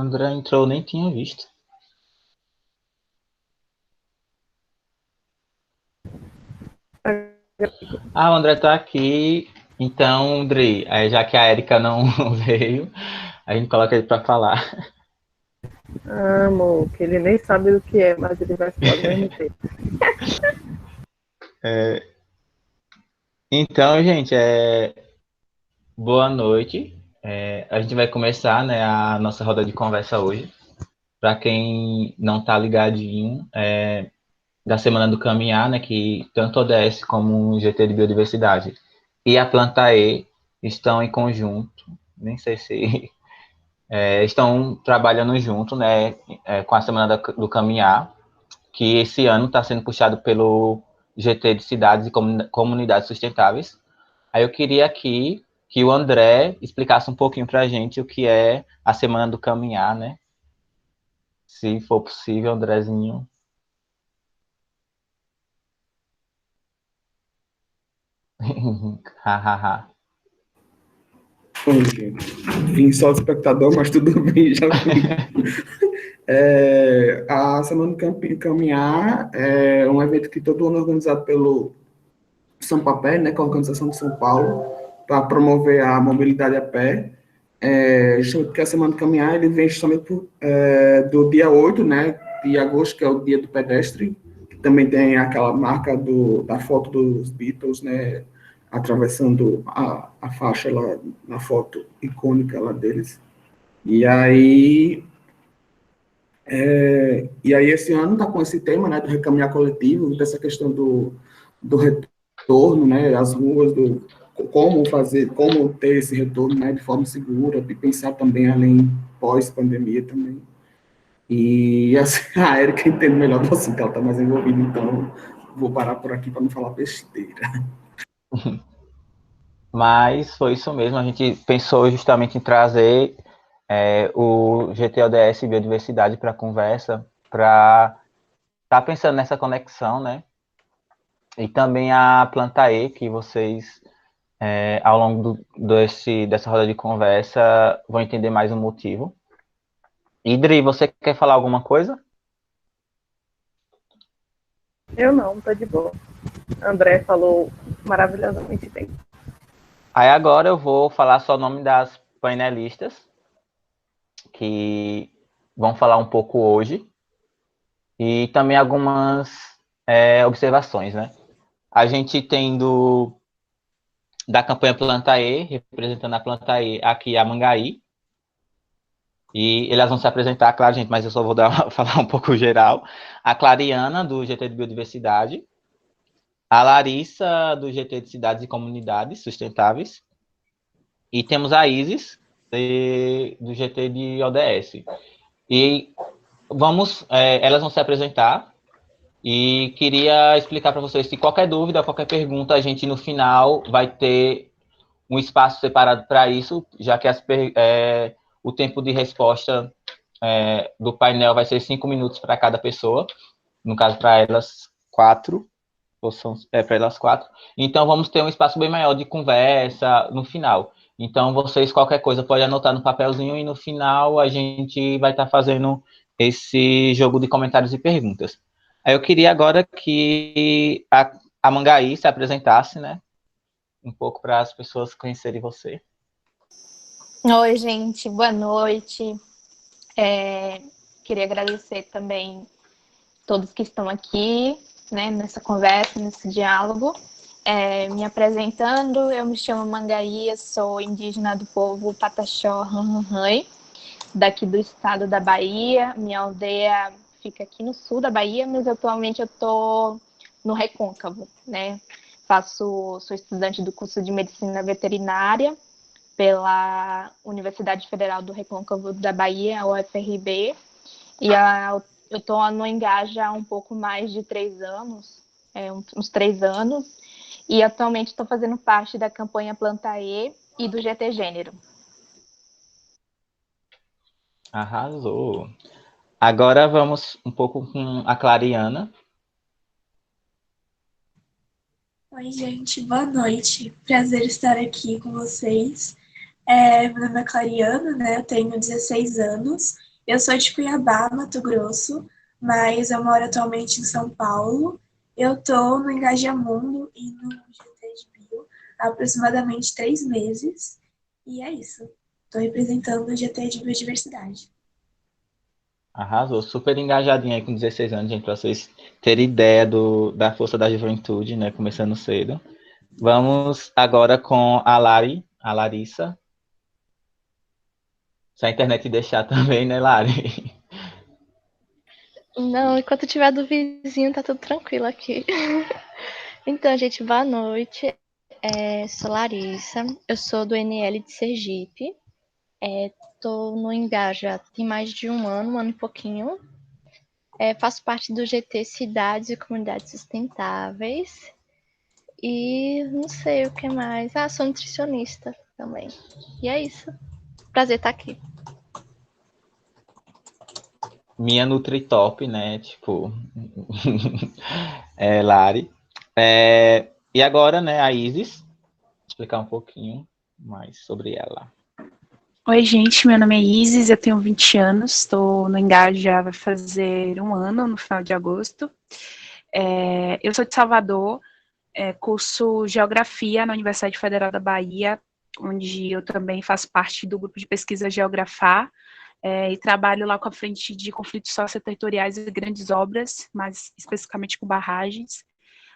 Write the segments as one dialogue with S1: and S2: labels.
S1: André entrou, nem tinha visto. Ah, o André tá aqui. Então, Andrei, já que a Erika não veio, a gente coloca ele pra falar.
S2: Amo, que ele nem sabe o que é, mas ele vai falar do mesmo tempo.
S1: Então, gente, boa noite. A gente vai começar, né, a nossa roda de conversa hoje. Para quem não tá ligadinho, da Semana do Caminhar, né, que tanto o ODS como o GT de Biodiversidade e a Planta E estão em conjunto, nem sei se estão trabalhando junto, né, com a Semana do Caminhar, que esse ano está sendo puxado pelo GT de Cidades e Comunidades Sustentáveis. Aí eu queria aqui que o André explicasse um pouquinho para a gente o que é a Semana do Caminhar, né? Se for possível, Andrezinho. Hahaha.
S3: Oi, gente. Vim só de espectador, mas tudo bem, já fui. A Semana do Caminhar é um evento que todo ano é organizado pelo São Papé, né, que é a organização de São Paulo, para promover a mobilidade a pé. Justamente porque a Semana do Caminhar ele vem justamente do dia 8, né, de agosto, que é o dia do pedestre, que também tem aquela marca da foto dos Beatles, né, atravessando a faixa lá na foto icônica lá deles. E aí, esse ano está com esse tema, né, do recaminhar coletivo, dessa questão do retorno, né, às ruas, como fazer, como ter esse retorno, né, de forma segura, e pensar também além pós-pandemia também. E assim, a Erika entende melhor do assunto, ela está mais envolvida, então vou parar por aqui para não falar besteira.
S1: Mas foi isso mesmo, a gente pensou justamente em trazer o GTODS Biodiversidade para a conversa, para estar pensando nessa conexão, né? E também a Planta E, que vocês, ao longo dessa roda de conversa, vão entender mais o motivo. Idri, você quer falar alguma coisa?
S2: Eu não, tô de boa. André falou maravilhosamente bem.
S1: Aí agora eu vou falar só o nome das painelistas, que vão falar um pouco hoje, e também algumas observações, né? A gente tem da campanha Planta E, representando a Planta E, aqui a Mangaí, e elas vão se apresentar, claro, gente, mas eu só vou falar um pouco geral. A Clariana, do GT de Biodiversidade, a Larissa, do GT de Cidades e Comunidades Sustentáveis, e temos a Isis, do GT de ODS. E elas vão se apresentar, e queria explicar para vocês que qualquer dúvida, qualquer pergunta, a gente no final vai ter um espaço separado para isso, já que o tempo de resposta do painel vai ser 5 minutos para cada pessoa, no caso para elas quatro, ou para elas quatro. Então vamos ter um espaço bem maior de conversa no final. Então vocês, qualquer coisa, pode anotar no papelzinho e no final a gente vai estar fazendo esse jogo de comentários e perguntas. Aí eu queria agora que a Mangaí se apresentasse, né? Um pouco para as pessoas conhecerem você.
S4: Oi, gente, boa noite. Queria agradecer também todos que estão aqui, né, nessa conversa, nesse diálogo. Me apresentando, eu me chamo Mangaía, sou indígena do povo Pataxó Ranranhai, daqui do estado da Bahia. Minha aldeia fica aqui no sul da Bahia, mas atualmente eu estou no Recôncavo, né? Sou estudante do curso de Medicina Veterinária pela Universidade Federal do Recôncavo da Bahia, a UFRB, eu estou no Engaja há um pouco mais de 3 anos, uns 3 anos, e atualmente estou fazendo parte da campanha Planta e do GT Gênero.
S1: Arrasou. Agora vamos um pouco com a Clariana.
S5: Oi, gente, boa noite. Prazer estar aqui com vocês. Meu nome é Clariana, né? Eu tenho 16 anos Eu sou de Cuiabá, Mato Grosso, mas eu moro atualmente em São Paulo. Eu estou no Engajamundo e no GT de Bio há aproximadamente 3 meses. E é isso. Estou representando o GT de Biodiversidade.
S1: Arrasou, super engajadinha aí com 16 anos, gente, para vocês terem ideia da força da juventude, né? Começando cedo. Vamos agora com a Larissa. Se a internet deixar também, né, Lari?
S6: Não, enquanto tiver do vizinho, tá tudo tranquilo aqui. Então, gente, boa noite. Sou Larissa, eu sou do NL de Sergipe. Tô no Engaja tem mais de um ano e pouquinho. Faço parte do GT Cidades e Comunidades Sustentáveis. E não sei o que mais. Sou nutricionista também. E é isso. Prazer estar aqui.
S1: Minha Nutritop, né? Tipo, Lari. E agora, né, a Isis. Explicar um pouquinho mais sobre ela.
S7: Oi, gente, meu nome é Isis, eu tenho 20 anos, estou no Engaja já vai fazer um ano, no final de agosto. Eu sou de Salvador, curso Geografia na Universidade Federal da Bahia, onde eu também faço parte do grupo de pesquisa Geografar, e trabalho lá com a frente de conflitos socioterritoriais e grandes obras, mais especificamente com barragens.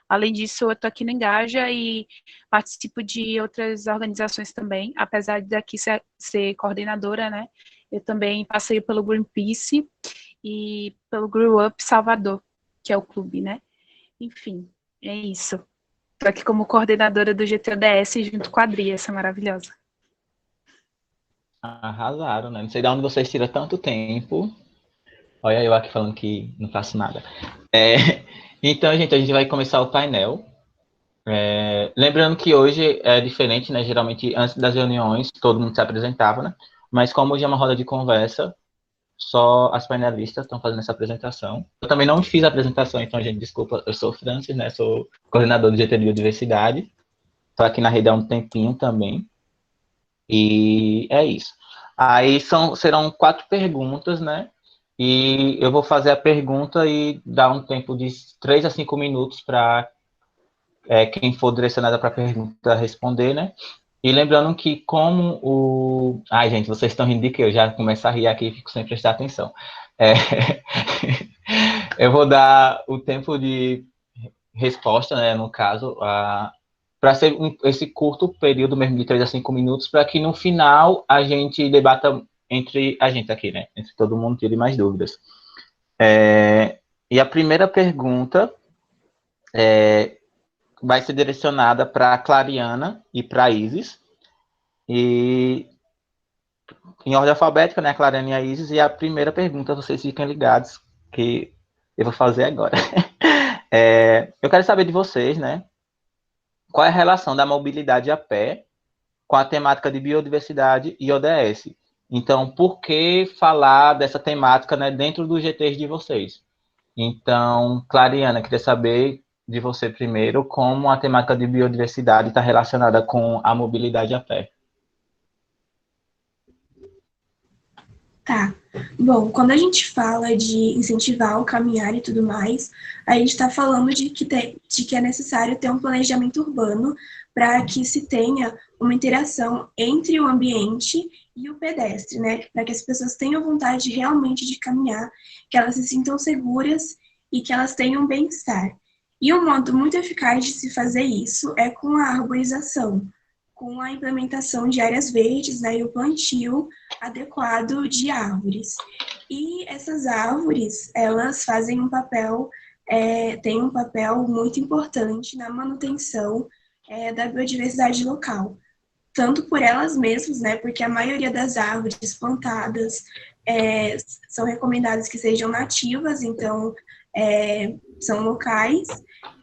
S7: Além disso, eu estou aqui no Engaja e participo de outras organizações também, apesar de aqui ser coordenadora, né? Eu também passei pelo Greenpeace e pelo Grow Up Salvador, que é o clube, né? Enfim, é isso. Estou aqui como coordenadora do GTODS junto com a Adri, essa maravilhosa.
S1: Arrasaram, né? Não sei de onde vocês tiram tanto tempo. Olha eu aqui falando que não faço nada. Então, gente, a gente vai começar o painel. Lembrando que hoje é diferente, né? Geralmente, antes das reuniões, todo mundo se apresentava, né? Mas como hoje é uma roda de conversa, só as painelistas estão fazendo essa apresentação. Eu também não fiz a apresentação, então, gente, desculpa, eu sou o Francis, né? Sou coordenador do GT de Biodiversidade. Estou aqui na rede há um tempinho também. E é isso. Aí serão 4 perguntas, né? E eu vou fazer a pergunta e dar um tempo de 3 a 5 minutos para quem for direcionado para a pergunta responder, né? E lembrando que como o... Ai, gente, vocês estão rindo de que eu já começo a rir aqui e fico sem prestar atenção. Eu vou dar o tempo de resposta, né, no caso, para ser esse curto período mesmo de 3 a 5 minutos, para que no final a gente debata entre a gente aqui, né? Entre todo mundo tire mais dúvidas. E a primeira pergunta vai ser direcionada para a Clariana e para a Isis. E em ordem alfabética, né? A Clariana e a Isis. E a primeira pergunta, vocês fiquem ligados, que eu vou fazer agora. Eu quero saber de vocês, né? Qual é a relação da mobilidade a pé com a temática de biodiversidade e ODS? Então, por que falar dessa temática, né, dentro dos GTs de vocês? Então, Clariana, queria saber de você primeiro como a temática de biodiversidade está relacionada com a mobilidade a pé.
S5: Tá. Bom, quando a gente fala de incentivar o caminhar e tudo mais, a gente está falando de que é necessário ter um planejamento urbano para que se tenha uma interação entre o ambiente e o pedestre, né? Para que as pessoas tenham vontade realmente de caminhar, que elas se sintam seguras e que elas tenham bem-estar. E um modo muito eficaz de se fazer isso é com a arborização, com a implementação de áreas verdes, né, e o plantio adequado de árvores. E essas árvores, elas fazem um papel, têm um papel muito importante na manutenção da biodiversidade local. Tanto por elas mesmas, né, porque a maioria das árvores plantadas são recomendadas que sejam nativas, então são locais,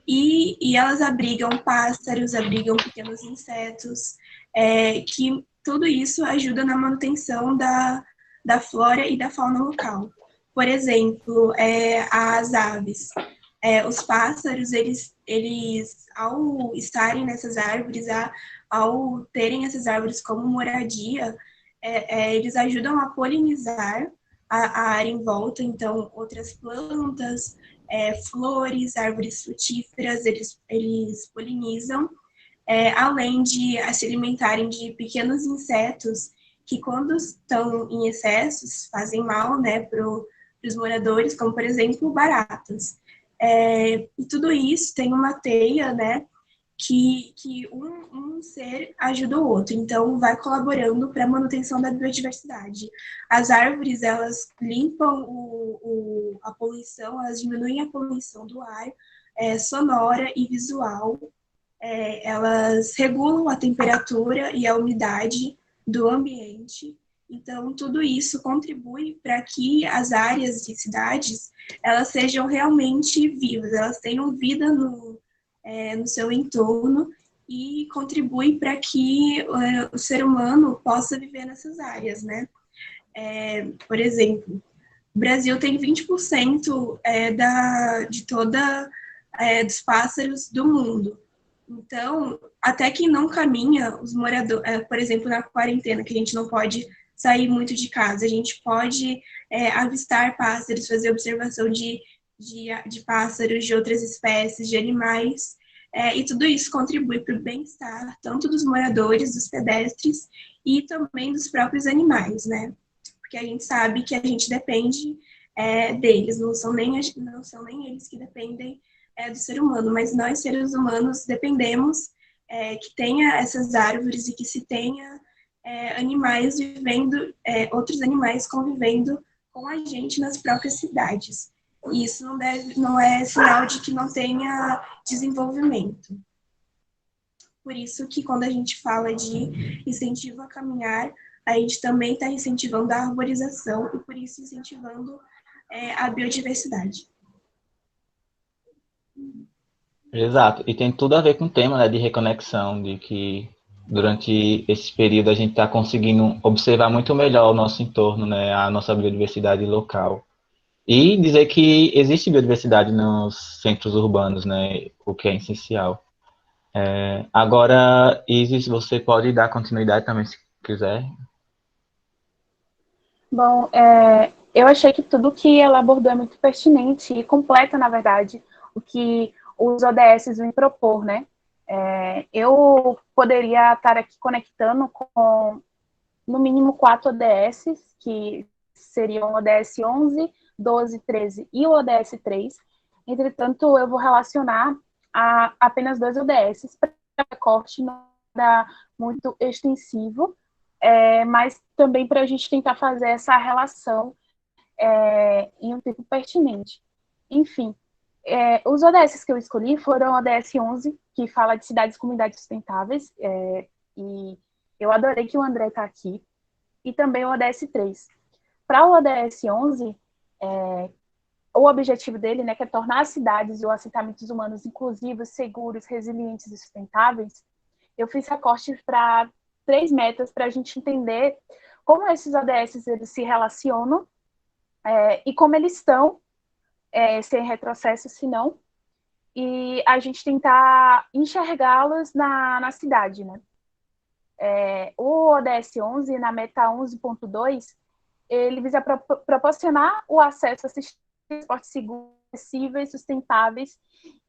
S5: e elas abrigam pássaros, abrigam pequenos insetos, que tudo isso ajuda na manutenção da flora e da fauna local. Por exemplo, as aves. Os pássaros, eles, ao estarem nessas árvores, ao terem essas árvores como moradia, eles ajudam a polinizar a área em volta, então outras plantas, flores, árvores frutíferas, eles polinizam, além de se alimentarem de pequenos insetos que, quando estão em excessos, fazem mal, né, para os moradores, como, por exemplo, baratas. E tudo isso tem uma teia, né, que um ser ajuda o outro, então vai colaborando para a manutenção da biodiversidade. As árvores, elas limpam a poluição, elas diminuem a poluição do ar, sonora e visual, elas regulam a temperatura e a umidade do ambiente. Então, tudo isso contribui para que as áreas de cidades, elas sejam realmente vivas, elas tenham vida no seu entorno e contribui para que o ser humano possa viver nessas áreas, né? Por exemplo, o Brasil tem 20% de dos pássaros do mundo. Então, até quem não caminha, os moradores, por exemplo, na quarentena, que a gente não pode sair muito de casa, a gente pode avistar pássaros, fazer observação de pássaros, de outras espécies, de animais, e tudo isso contribui para o bem-estar, tanto dos moradores, dos pedestres, e também dos próprios animais, né? Porque a gente sabe que a gente depende deles, não são nem eles que dependem do ser humano, mas nós, seres humanos, dependemos que tenha essas árvores e que se tenha animais vivendo, outros animais convivendo com a gente nas próprias cidades. E isso não é sinal de que não tenha desenvolvimento. Por isso que, quando a gente fala de incentivo a caminhar, a gente também está incentivando a arborização e, por isso, incentivando a biodiversidade.
S1: Exato, e tem tudo a ver com o tema, né, de reconexão, de que durante esse período a gente está conseguindo observar muito melhor o nosso entorno, né, a nossa biodiversidade local. E dizer que existe biodiversidade nos centros urbanos, né, o que é essencial. Agora, Isis, você pode dar continuidade também, se quiser.
S7: Bom, eu achei que tudo que ela abordou é muito pertinente e completa, na verdade, o que os ODS vêm propor, né? Eu poderia estar aqui conectando com, no mínimo, 4 ODS, que seriam o ODS 11, 12, 13 e o ODS 3. Entretanto, eu vou relacionar a apenas 2 ODS para corte não era muito extensivo, mas também para a gente tentar fazer essa relação em um tempo pertinente. Enfim, os ODS que eu escolhi foram o ODS 11, que fala de cidades e comunidades sustentáveis, e eu adorei que o André está aqui, e também o ODS 3. Para o ODS 11, o objetivo dele, né, que é tornar as cidades e os assentamentos humanos inclusivos, seguros, resilientes e sustentáveis, eu fiz recortes para 3 metas para a gente entender como esses ODS eles se relacionam e como eles estão, sem retrocesso, se não, e a gente tentar enxergá-los na cidade, né? O ODS 11, na meta 11.2, ele visa proporcionar o acesso a transportes seguros, acessíveis, sustentáveis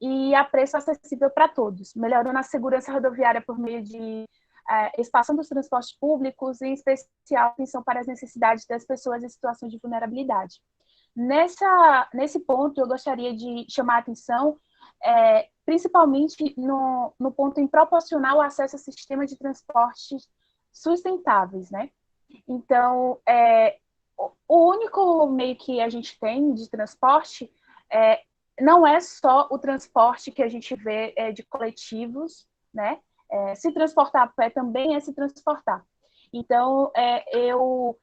S7: e a preço acessível para todos, melhorando a segurança rodoviária por meio de expansão dos transportes públicos e, em especial, atenção para as necessidades das pessoas em situações de vulnerabilidade. Nesse ponto, eu gostaria de chamar a atenção, principalmente no ponto em proporcionar o acesso a sistemas de transportes sustentáveis, né? Então, o único meio que a gente tem de transporte não é só o transporte que a gente vê de coletivos, né? Se transportar a pé também é se transportar. Então, eu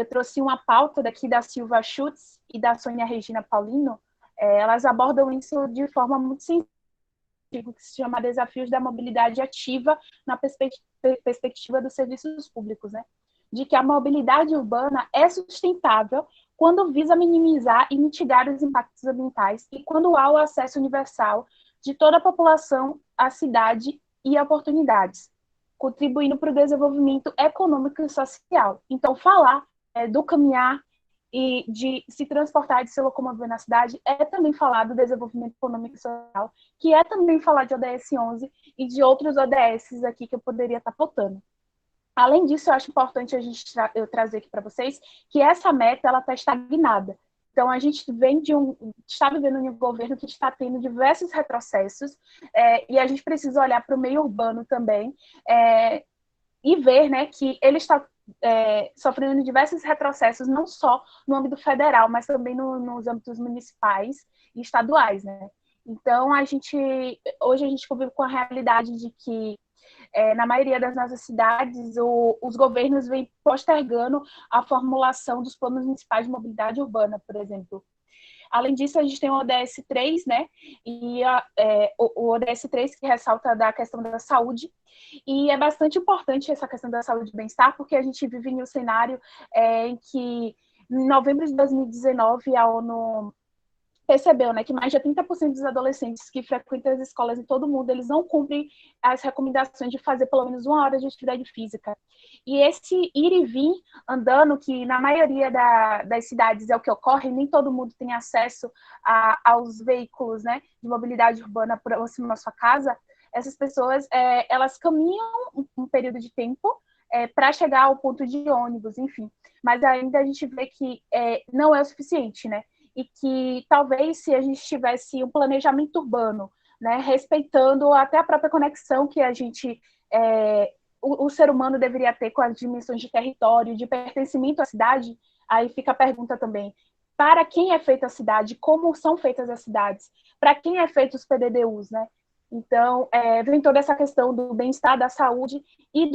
S7: trouxe uma pauta daqui da Silva Schutz e da Sônia Regina Paulino. Elas abordam isso de forma muito sensível, que se chama Desafios da Mobilidade Ativa na perspectiva dos serviços públicos, né? De que a mobilidade urbana é sustentável quando visa minimizar e mitigar os impactos ambientais e quando há o acesso universal de toda a população à cidade e oportunidades, contribuindo para o desenvolvimento econômico e social. Então, falar do caminhar e de se transportar, de se locomover na cidade, é também falar do desenvolvimento econômico e social, que é também falar de ODS 11 e de outros ODS aqui que eu poderia estar faltando. Além disso, eu acho importante a gente eu trazer aqui para vocês que essa meta ela está estagnada. Então, a gente está vivendo um governo que está tendo diversos retrocessos, e a gente precisa olhar para o meio urbano também, e ver, né, que ele está sofrendo diversos retrocessos, não só no âmbito federal, mas também nos âmbitos municipais e estaduais, né? Então, hoje a gente convive com a realidade de que na maioria das nossas cidades, os governos vêm postergando a formulação dos planos municipais de mobilidade urbana, por exemplo. Além disso, a gente tem o ODS 3, né? E o ODS 3 que ressalta da questão da saúde. E é bastante importante essa questão da saúde e bem-estar, porque a gente vive em um cenário em que, em novembro de 2019, a ONU percebeu, né, que mais de 30% dos adolescentes que frequentam as escolas em todo o mundo, eles não cumprem as recomendações de fazer pelo menos 1 hora de atividade física. E esse ir e vir andando, que na maioria das cidades é o que ocorre, nem todo mundo tem acesso aos veículos, né, de mobilidade urbana próximo à sua casa, essas pessoas, elas caminham um período de tempo para chegar ao ponto de ônibus, enfim. Mas ainda a gente vê que não é o suficiente, né? E que talvez se a gente tivesse um planejamento urbano, né, respeitando até a própria conexão que a gente, o ser humano deveria ter com as dimensões de território, de pertencimento à cidade, aí fica a pergunta também, para quem é feita a cidade, como são feitas as cidades, para quem é feito os PDDUs, né? Então, vem toda essa questão do bem-estar, da saúde e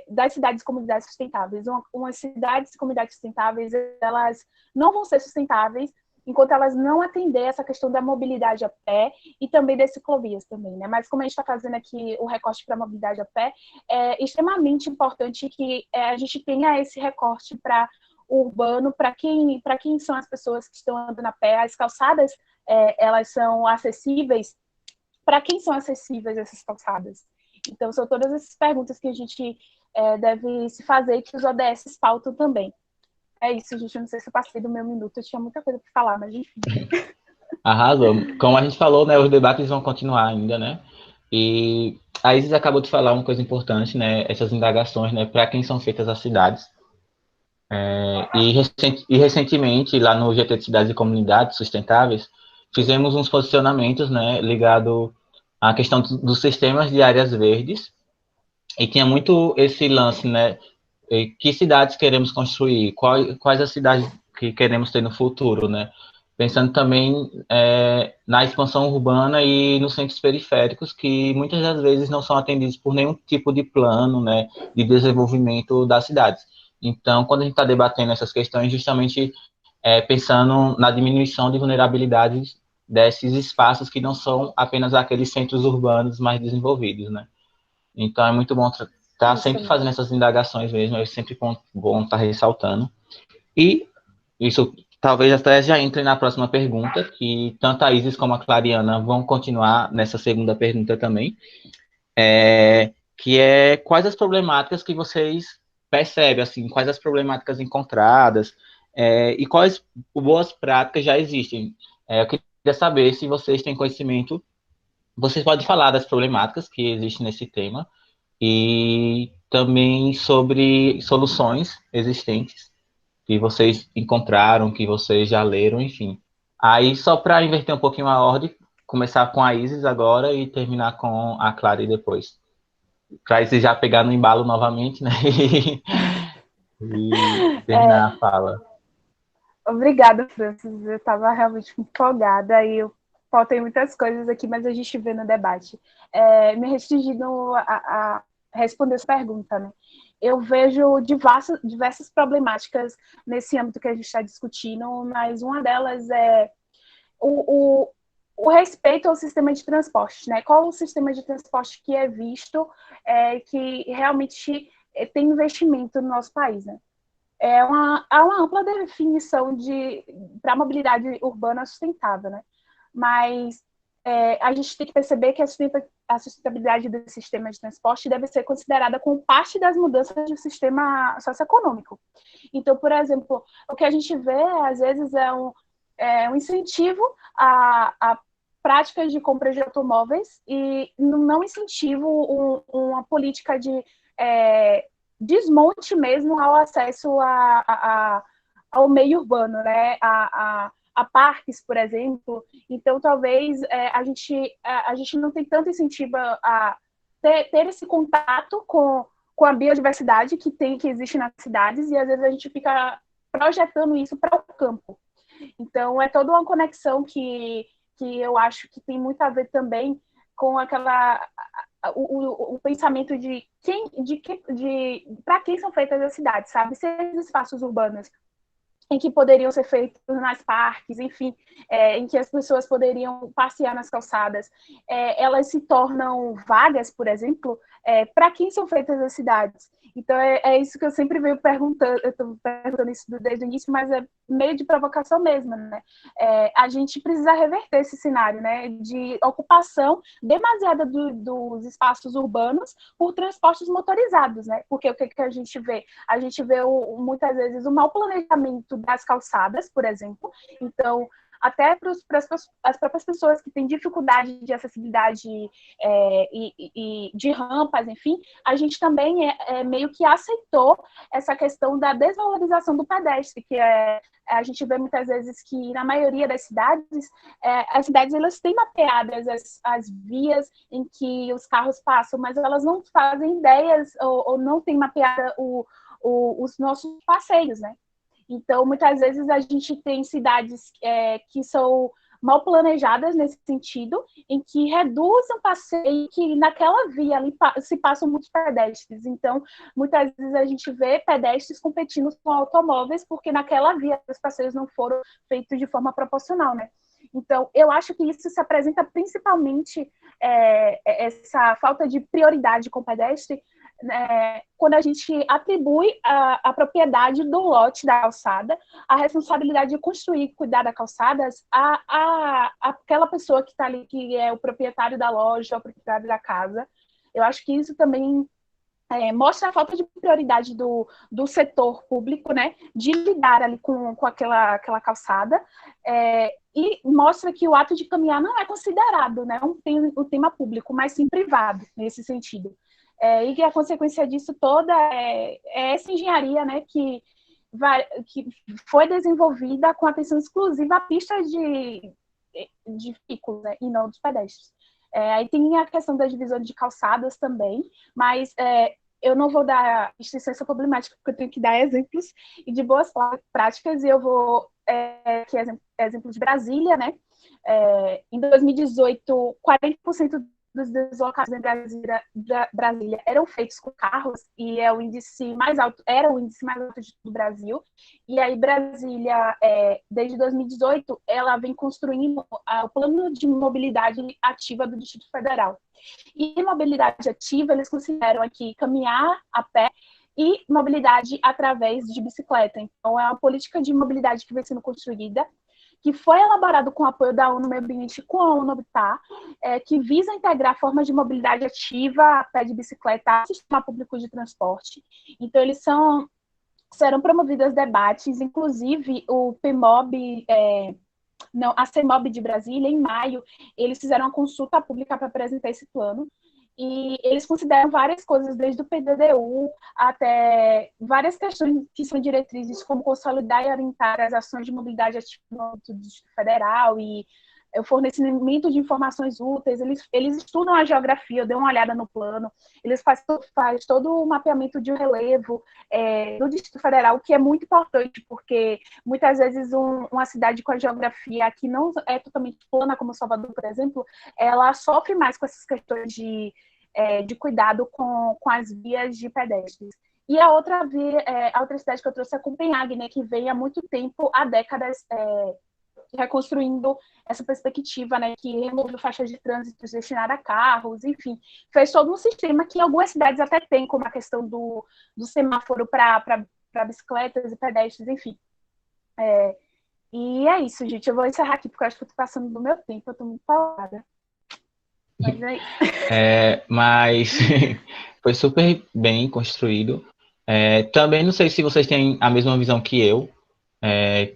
S7: das cidades e comunidades sustentáveis. Umas cidades e comunidades sustentáveis, elas não vão ser sustentáveis enquanto elas não atenderem essa questão da mobilidade a pé e também das ciclovias também, né? Mas como a gente está fazendo aqui o recorte para a mobilidade a pé, é extremamente importante que a gente tenha esse recorte para o urbano, para quem são as pessoas que estão andando a pé. As calçadas, elas são acessíveis. Para quem são acessíveis essas calçadas? Então, são todas essas perguntas que a gente deve se fazer e que os ODS pautam também. É isso, gente. Eu não sei se eu passei do meu minuto. Eu tinha muita coisa para falar, mas enfim.
S1: Arrasou. Como a gente falou, né, os debates vão continuar ainda, né? E a Isis acabou de falar uma coisa importante, né? Essas indagações, né? Para quem são feitas as cidades. E recentemente, lá no GT de Cidades e Comunidades Sustentáveis, fizemos uns posicionamentos, né, ligado à questão dos sistemas de áreas verdes, e tinha muito esse lance, né, que cidades queremos construir, quais as cidades que queremos ter no futuro, né, pensando também na expansão urbana e nos centros periféricos, que muitas das vezes não são atendidos por nenhum tipo de plano, né, de desenvolvimento das cidades. Então, quando a gente está debatendo essas questões, justamente pensando na diminuição de vulnerabilidades desses espaços que não são apenas aqueles centros urbanos mais desenvolvidos, né? Então, é muito bom estar sempre fazendo essas indagações mesmo, é sempre bom estar ressaltando. E isso talvez até já entre na próxima pergunta, que tanto a Isis como a Clariana vão continuar nessa segunda pergunta também, que é quais as problemáticas que vocês percebem, assim, quais as problemáticas encontradas, e quais boas práticas já existem. Eu queria saber se vocês têm conhecimento, vocês podem falar das problemáticas que existem nesse tema, e também sobre soluções existentes que vocês encontraram, que vocês já leram, enfim. Aí, só para inverter um pouquinho a ordem, começar com a Isis agora e terminar com a Clara depois. Para Isis já pegar no embalo novamente, né? e terminar a fala.
S7: Obrigada, Francis. Eu estava realmente empolgada e eu faltei muitas coisas aqui, mas a gente vê no debate. Me restringindo a responder essa pergunta, né? Eu vejo diversas problemáticas nesse âmbito que a gente está discutindo, mas uma delas é o respeito ao sistema de transporte, né? Qual o sistema de transporte que é visto, que realmente tem investimento no nosso país, né? Há uma ampla definição para a mobilidade urbana sustentável, né? Mas a gente tem que perceber que a sustentabilidade do sistema de transporte deve ser considerada como parte das mudanças do sistema socioeconômico. Então, por exemplo, o que a gente vê, às vezes, é um incentivo a práticas de compra de automóveis e não incentivo uma política de desmonte mesmo ao acesso ao meio urbano, né? A parques, por exemplo. Então, talvez a gente não tem tanto incentivo a ter esse contato com a biodiversidade que existe nas cidades, e às vezes a gente fica projetando isso para o campo. Então, é toda uma conexão que eu acho que tem muito a ver também com o pensamento de para quem são feitas as cidades, sabe? Seja espaços urbanos em que poderiam ser feitos nas parques, enfim, em que as pessoas poderiam passear nas calçadas, elas se tornam vagas, por exemplo, para quem são feitas as cidades. Então, é isso que eu sempre venho perguntando, eu estou perguntando isso desde o início, mas é meio de provocação mesmo, né? A gente precisa reverter esse cenário, né, de ocupação demasiada dos espaços urbanos por transportes motorizados, né? Porque o que a gente vê? A gente vê muitas vezes o mau planejamento das calçadas, por exemplo. Então, até para as próprias pessoas que têm dificuldade de acessibilidade e de rampas, enfim, a gente também meio que aceitou essa questão da desvalorização do pedestre, que a gente vê muitas vezes que na maioria das cidades, as cidades elas têm mapeadas as vias em que os carros passam, mas elas não fazem ideias ou não têm mapeada os nossos passeios, né? Então, muitas vezes a gente tem cidades que são mal planejadas nesse sentido, em que reduzem o passeio, que naquela via ali se passam muitos pedestres. Então, muitas vezes a gente vê pedestres competindo com automóveis, porque naquela via os passeios não foram feitos de forma proporcional, né? Então, eu acho que isso se apresenta principalmente essa falta de prioridade com o pedestre, quando a gente atribui a propriedade do lote da calçada, a responsabilidade de construir e cuidar da calçada àquela pessoa que está ali, que é o proprietário da loja, o proprietário da casa. Eu acho que isso também mostra a falta de prioridade do setor público, né, de lidar ali com aquela calçada, e mostra que o ato de caminhar não é considerado, né, um tema público, mas sim privado, nesse sentido. E que a consequência disso toda é essa engenharia, né, que foi desenvolvida com atenção exclusiva à pista de veículos, né, e não dos pedestres. Aí tem a questão da divisão de calçadas também, mas eu não vou dar licença problemática, porque eu tenho que dar exemplos e de boas práticas, e eu vou aqui exemplo de Brasília, né? Em 2018, 40% dos deslocamentos em Brasília eram feitos com carros, e era o índice mais alto de todo o Brasil. E aí Brasília, desde 2018, ela vem construindo o plano de mobilidade ativa do Distrito Federal. E mobilidade ativa, eles consideram aqui caminhar a pé e mobilidade através de bicicleta. Então, é uma política de mobilidade que vem sendo construída, que foi elaborado com o apoio da ONU Meio Ambiente com a ONU Habitat, que visa integrar formas de mobilidade ativa a pé de bicicleta ao sistema público de transporte. Então, serão promovidos debates, inclusive o PMOB, a CEMOB de Brasília, em maio, eles fizeram uma consulta pública para apresentar esse plano, e eles consideram várias coisas, desde o PDDU até várias questões que são diretrizes, como consolidar e orientar as ações de mobilidade ativa no âmbito do Distrito Federal e o fornecimento de informações úteis. Eles estudam a geografia, eu dei uma olhada no plano, eles fazem todo o mapeamento de relevo do Distrito Federal, que é muito importante, porque muitas vezes uma cidade com a geografia que não é totalmente plana, como Salvador, por exemplo, ela sofre mais com essas questões de cuidado com as vias de pedestres. E a outra cidade que eu trouxe é Copenhague, né, que vem há muito tempo, há décadas, reconstruindo essa perspectiva, né, que removeu faixas de trânsito destinadas a carros, enfim, fez todo um sistema que algumas cidades até têm, como a questão do semáforo para bicicletas e pedestres, enfim. E é isso, gente. Eu vou encerrar aqui, porque eu acho que eu estou passando do meu tempo, eu estou muito falada. Mas é isso.
S1: Mas foi super bem construído. Também não sei se vocês têm a mesma visão que eu,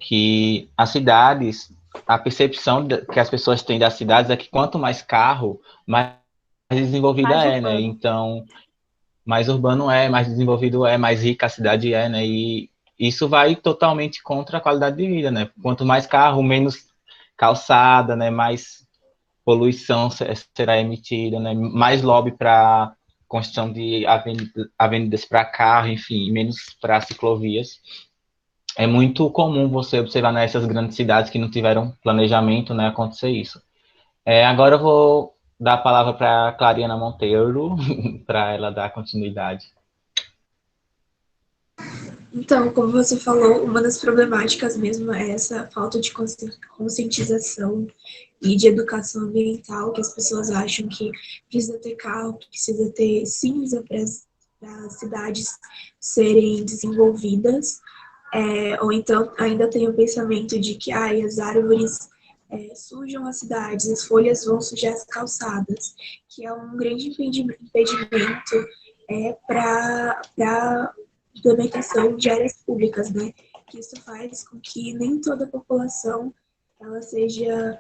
S1: que as cidades, a percepção que as pessoas têm das cidades é que quanto mais carro, mais desenvolvida
S7: Mais
S1: né?
S7: urbano.
S1: Então, mais urbano mais desenvolvido mais rica a cidade né? E isso vai totalmente contra a qualidade de vida, né? Quanto mais carro, menos calçada, né? Mais poluição será emitida, né? Mais lobby para construção de avenidas para carro, enfim, menos para ciclovias. É muito comum você observar nessas grandes cidades que não tiveram planejamento, né, acontecer isso. Agora eu vou dar a palavra para Clariana Monteiro, para ela dar continuidade.
S5: Então, como você falou, uma das problemáticas mesmo é essa falta de conscientização e de educação ambiental, que as pessoas acham que precisa ter carro, que precisa ter cinza para as cidades serem desenvolvidas, ou então ainda tem o pensamento de que as árvores sujam as cidades, as folhas vão sujar as calçadas, que é um grande impedimento para implementação de áreas públicas, né? Que isso faz com que nem toda a população ela seja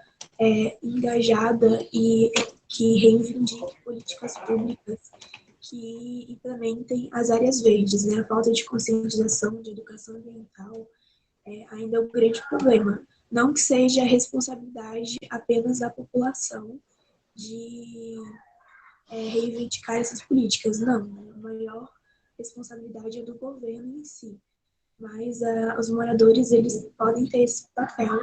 S5: engajada e que reivindique políticas públicas que implementem as áreas verdes, né? A falta de conscientização, de educação ambiental ainda é um grande problema. Não que seja responsabilidade apenas da população de reivindicar essas políticas, não. A maior responsabilidade é do governo em si. Mas os moradores eles podem ter esse papel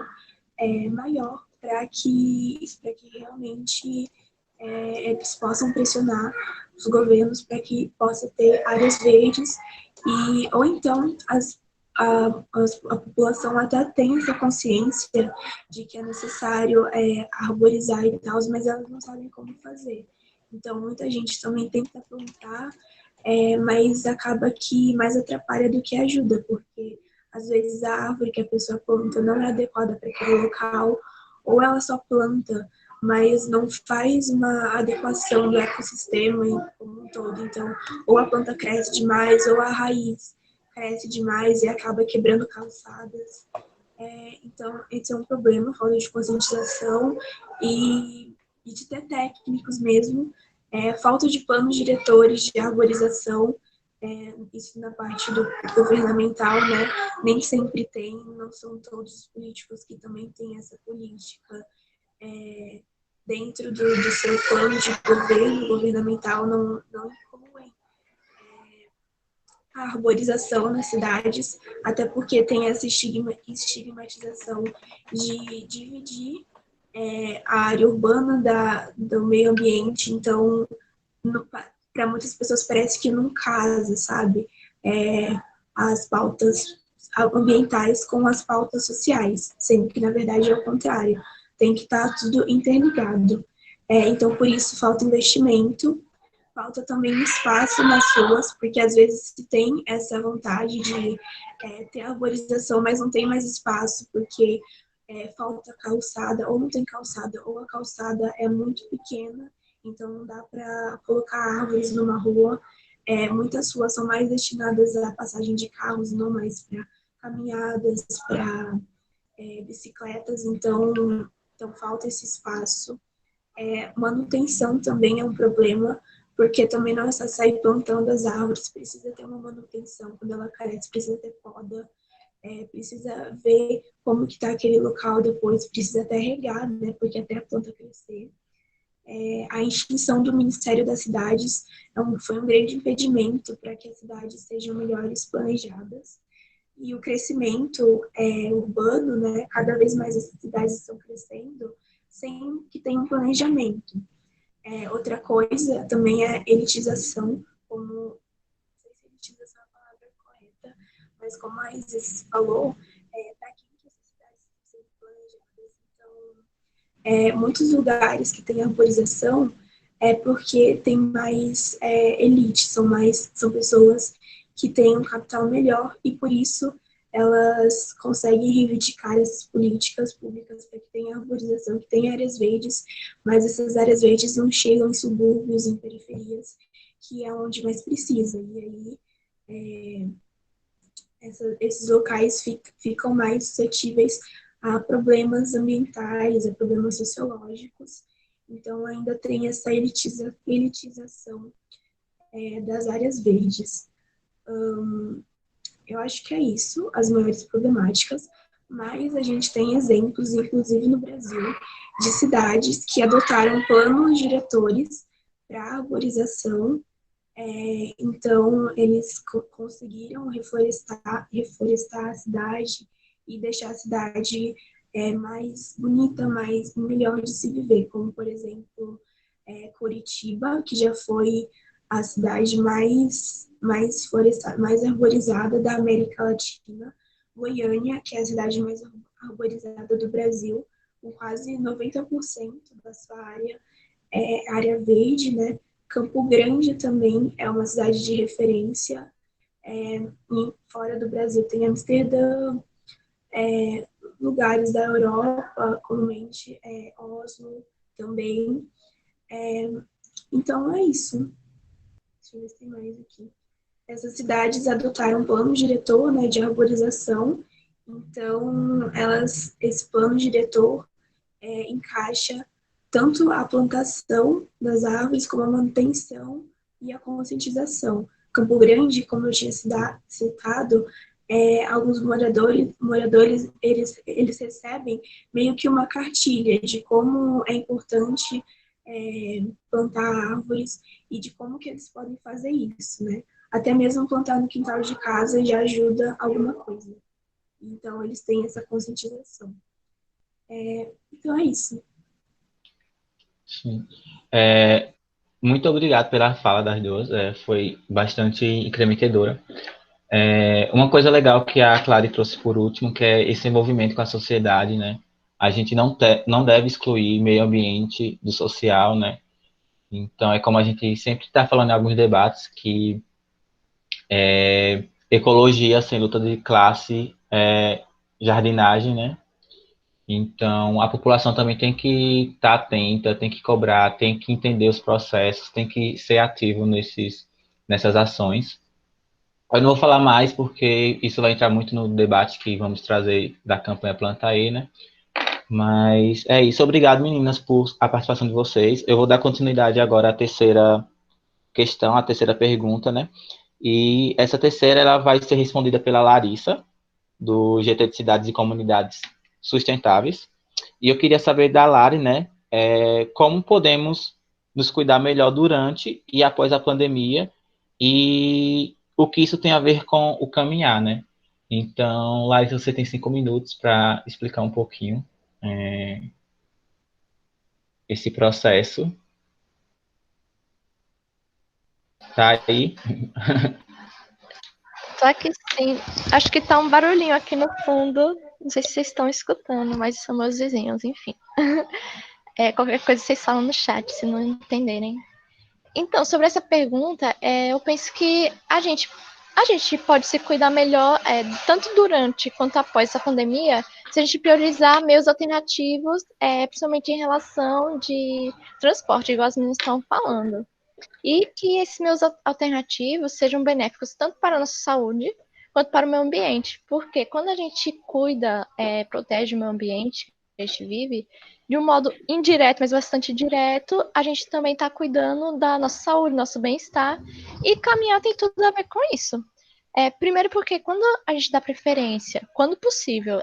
S5: maior para que realmente eles possam pressionar os governos para que possa ter áreas verdes ou então a população até tem essa consciência de que é necessário arborizar e tal, mas elas não sabem como fazer. Então, muita gente também tenta plantar, mas acaba que mais atrapalha do que ajuda, porque às vezes a árvore que a pessoa planta não é adequada para aquele local, ou ela só planta, mas não faz uma adequação do ecossistema como um todo. Então, ou a planta cresce demais, ou a raiz cresce demais e acaba quebrando calçadas. Então, esse é um problema, falta de conscientização e de ter técnicos mesmo, falta de planos diretores de arborização, isso na parte do governamental, né? Nem sempre tem, não são todos os políticos que também têm essa política dentro do seu plano de governo governamental, não incluem a arborização nas cidades, até porque tem essa estigmatização de dividir a área urbana do meio ambiente, então para muitas pessoas parece que não casa, sabe? As pautas ambientais com as pautas sociais, sendo que na verdade é o contrário, tem que estar tudo interligado. Então por isso falta investimento, falta também espaço nas ruas, porque às vezes se tem essa vontade de ter arborização, mas não tem mais espaço, porque falta calçada, ou não tem calçada, ou a calçada é muito pequena, então não dá para colocar árvores numa rua. Muitas ruas são mais destinadas à passagem de carros, não mais para caminhadas, para bicicletas, então falta esse espaço. Manutenção também é um problema, porque também não é só sair plantando as árvores, precisa ter uma manutenção, quando ela carece, precisa ter poda, precisa ver como que está aquele local depois, precisa até regar, né, porque até a planta crescer. A extinção do Ministério das Cidades foi um grande impedimento para que as cidades sejam melhores planejadas. E o crescimento urbano, né, cada vez mais as cidades estão crescendo sem que tenha um planejamento. Outra coisa também é elitização, como, não sei se elitização é a palavra correta, mas como a Isis falou, para quem que essas cidades estão sendo planejadas. Então, muitos lugares que tem arborização é porque tem mais elite, são pessoas que têm um capital melhor e por isso elas conseguem reivindicar essas políticas públicas para que tenha arborização, que tenha áreas verdes, mas essas áreas verdes não chegam em subúrbios, em periferias, que é onde mais precisa. E aí, esses locais ficam mais suscetíveis a problemas ambientais, a problemas sociológicos. Então, ainda tem essa elitização das áreas verdes. Eu acho que é isso, as maiores problemáticas, mas a gente tem exemplos, inclusive no Brasil, de cidades que adotaram planos diretores para arborização. Então, eles conseguiram reflorestar a cidade e deixar a cidade mais bonita, melhor de se viver, como, por exemplo, Curitiba, que já foi a cidade mais arborizada da América Latina, Goiânia, que é a cidade mais arborizada do Brasil, com quase 90% da sua área verde, né? Campo Grande também é uma cidade de referência. Fora do Brasil tem Amsterdã, lugares da Europa, comumente Oslo também. Então é isso. Deixa eu ver se tem mais aqui. Essas cidades adotaram um plano diretor, né, de arborização. Então, esse plano diretor encaixa tanto a plantação das árvores como a manutenção e a conscientização. Campo Grande, como eu tinha citado, alguns moradores eles recebem meio que uma cartilha de como é importante plantar árvores e de como que eles podem fazer isso, né? Até mesmo plantar no quintal de casa já ajuda alguma coisa. Então, eles têm essa conscientização. Então, é isso.
S1: Sim. Muito obrigado pela fala das duas, foi bastante incrementadora. Uma coisa legal que a Clary trouxe por último, que é esse envolvimento com a sociedade, né? A gente não deve excluir meio ambiente do social, né? Então, é como a gente sempre está falando em alguns debates, que ecologia sem luta de classe jardinagem, né? Então, a população também tem que estar atenta, tem que cobrar, tem que entender os processos, tem que ser ativo nessas ações. Eu não vou falar mais porque isso vai entrar muito no debate que vamos trazer da campanha Planta E, né? Mas é isso. Obrigado, meninas, por a participação de vocês. Eu vou dar continuidade agora à terceira questão, à terceira pergunta, né? E essa terceira ela vai ser respondida pela Larissa, do GT de Cidades e Comunidades Sustentáveis. E eu queria saber da Lari, né? Como podemos nos cuidar melhor durante e após a pandemia e o que isso tem a ver com o caminhar, né? Então, Larissa, você tem 5 minutos para explicar um pouquinho esse processo. Tá aí?
S6: Tô aqui sim. Acho que tá um barulhinho aqui no fundo. Não sei se vocês estão escutando, mas são meus vizinhos, enfim. Qualquer coisa vocês falam no chat, se não entenderem. Então, sobre essa pergunta, eu penso que a gente pode se cuidar melhor, tanto durante quanto após essa pandemia, se a gente priorizar meios alternativos, principalmente em relação de transporte, igual as meninas estão falando. E que esses meios alternativos sejam benéficos tanto para a nossa saúde quanto para o meio ambiente. Porque quando a gente cuida, protege o meio ambiente que a gente vive, de um modo indireto, mas bastante direto, a gente também está cuidando da nossa saúde, nosso bem-estar, e caminhar tem tudo a ver com isso. Primeiro porque quando a gente dá preferência, quando possível,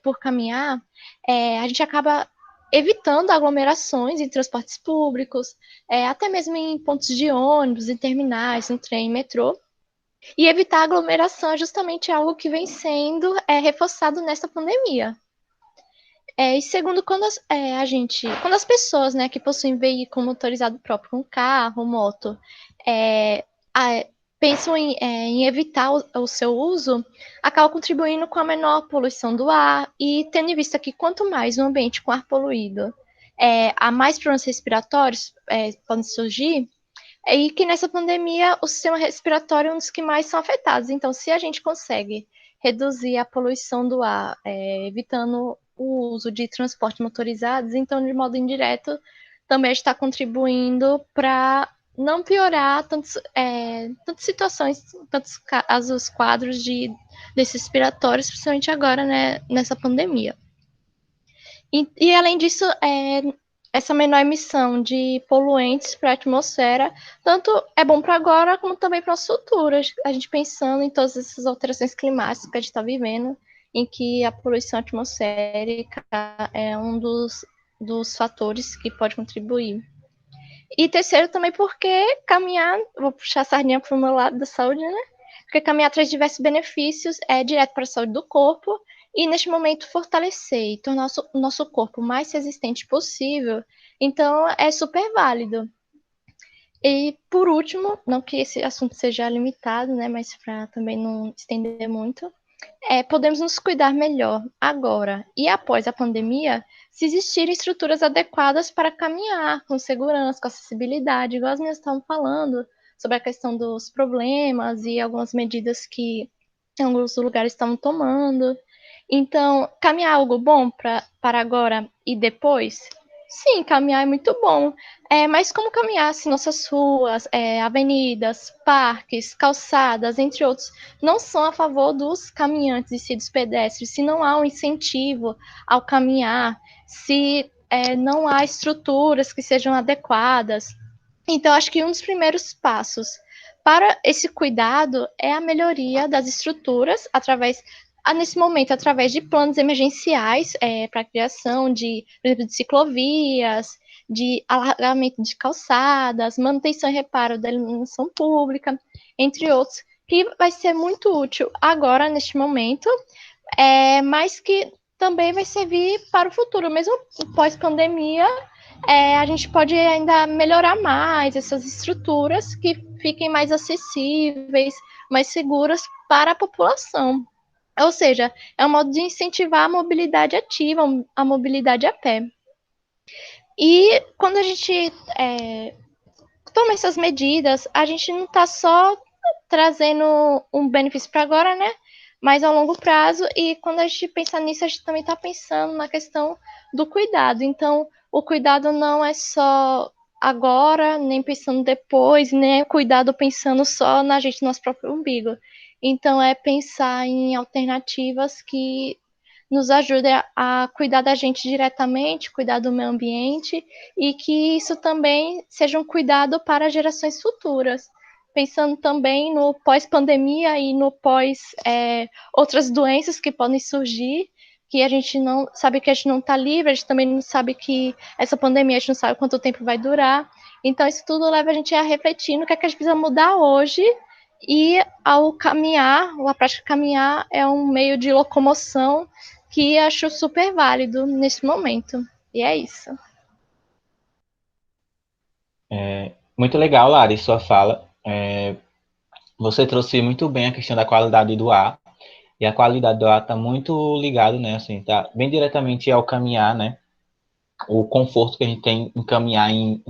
S6: por caminhar, a gente acaba evitando aglomerações em transportes públicos, até mesmo em pontos de ônibus, em terminais, no trem, metrô. E evitar aglomeração é justamente algo que vem sendo reforçado nessa pandemia. E segundo, quando as pessoas, né, que possuem veículo motorizado próprio, como carro, moto, pensam em evitar o seu uso, acaba contribuindo com a menor poluição do ar e tendo em vista que quanto mais um ambiente com ar poluído, há mais problemas respiratórios podem surgir, e que nessa pandemia o sistema respiratório é um dos que mais são afetados. Então, se a gente consegue reduzir a poluição do ar, evitando o uso de transportes motorizados, então, de modo indireto, também está contribuindo para não piorar tantas situações, tantos casos, quadros de desses respiratórios, principalmente agora, né, nessa pandemia. E além disso, essa menor emissão de poluentes para a atmosfera, tanto é bom para agora, como também para os futuros. A gente pensando em todas essas alterações climáticas que a gente está vivendo, em que a poluição atmosférica é um dos fatores que pode contribuir. E terceiro também porque caminhar, vou puxar a sardinha para o meu lado da saúde, né? Porque caminhar traz diversos benefícios, direto para a saúde do corpo, e neste momento fortalecer e tornar o nosso corpo o mais resistente possível. Então é super válido. E por último, não que esse assunto seja limitado, né? Mas para também não estender muito, podemos nos cuidar melhor agora e após a pandemia, se existirem estruturas adequadas para caminhar com segurança, com acessibilidade, igual as meninas estavam falando, sobre a questão dos problemas e algumas medidas que alguns lugares estão tomando. Então, caminhar é algo bom para agora e depois? Sim, caminhar é muito bom. Mas como caminhar assim, nossas ruas, avenidas, parques, calçadas, entre outros, não são a favor dos caminhantes e si dos pedestres, se não há um incentivo ao caminhar, se não há estruturas que sejam adequadas. Então, acho que um dos primeiros passos para esse cuidado é a melhoria das estruturas, nesse momento, através de planos emergenciais para a criação de, por exemplo, de ciclovias, de alargamento de calçadas, manutenção e reparo da iluminação pública, entre outros, que vai ser muito útil agora, neste momento, mas que também vai servir para o futuro, mesmo pós-pandemia. A gente pode ainda melhorar mais essas estruturas que fiquem mais acessíveis, mais seguras para a população. Ou seja, é um modo de incentivar a mobilidade ativa, a mobilidade a pé. E quando a gente toma essas medidas, a gente não está só trazendo um benefício para agora, né? Mas ao longo prazo, e quando a gente pensa nisso, a gente também está pensando na questão do cuidado. Então, o cuidado não é só agora, nem pensando depois, nem é cuidado pensando só na gente, no nosso próprio umbigo. Então, é pensar em alternativas que nos ajudem a cuidar da gente diretamente, cuidar do meio ambiente, e que isso também seja um cuidado para gerações futuras. Pensando também no pós-pandemia e no outras doenças que podem surgir, que a gente não sabe, que a gente não está livre, a gente também não sabe que essa pandemia, a gente não sabe quanto tempo vai durar. Então, isso tudo leva a gente a refletir no que é que a gente precisa mudar hoje, e ao caminhar, a prática de caminhar é um meio de locomoção que acho super válido nesse momento. E é isso.
S1: Muito legal, Lari, sua fala. Você trouxe muito bem a questão da qualidade do ar, e a qualidade do ar está muito ligado, né, assim, tá bem diretamente ao caminhar, né, o conforto que a gente tem em caminhar em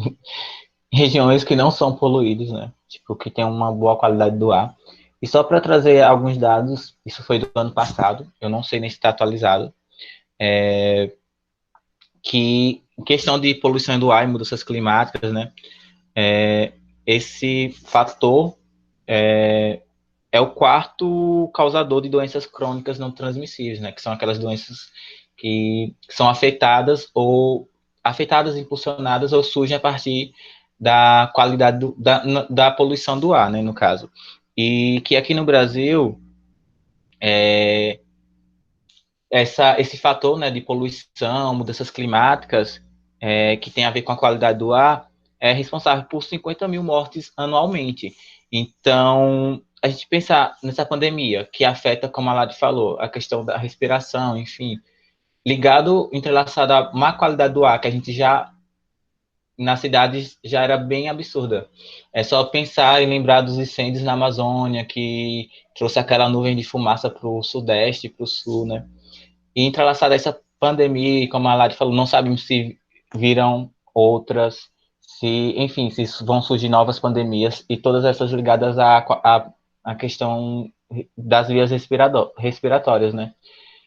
S1: regiões que não são poluídas, né, tipo, que tem uma boa qualidade do ar. E só para trazer alguns dados, isso foi do ano passado, eu não sei nem se está atualizado, que em questão de poluição do ar e mudanças climáticas, né, esse fator é o quarto causador de doenças crônicas não transmissíveis, né? Que são aquelas doenças que são afetadas, impulsionadas ou surgem a partir da qualidade da poluição do ar, né? No caso. E que aqui no Brasil, esse fator, né, de poluição, mudanças climáticas, que tem a ver com a qualidade do ar, é responsável por 50 mil mortes anualmente. Então, a gente pensar nessa pandemia, que afeta, como a Lade falou, a questão da respiração, enfim, entrelaçado à má qualidade do ar, que a gente já, nas cidades, já era bem absurda. É só pensar e lembrar dos incêndios na Amazônia, que trouxe aquela nuvem de fumaça para o sudeste, para o sul, né? E entrelaçado a essa pandemia, como a Lade falou, não sabemos se virão outras, enfim, se vão surgir novas pandemias, e todas essas ligadas à questão das vias respiratórias, né?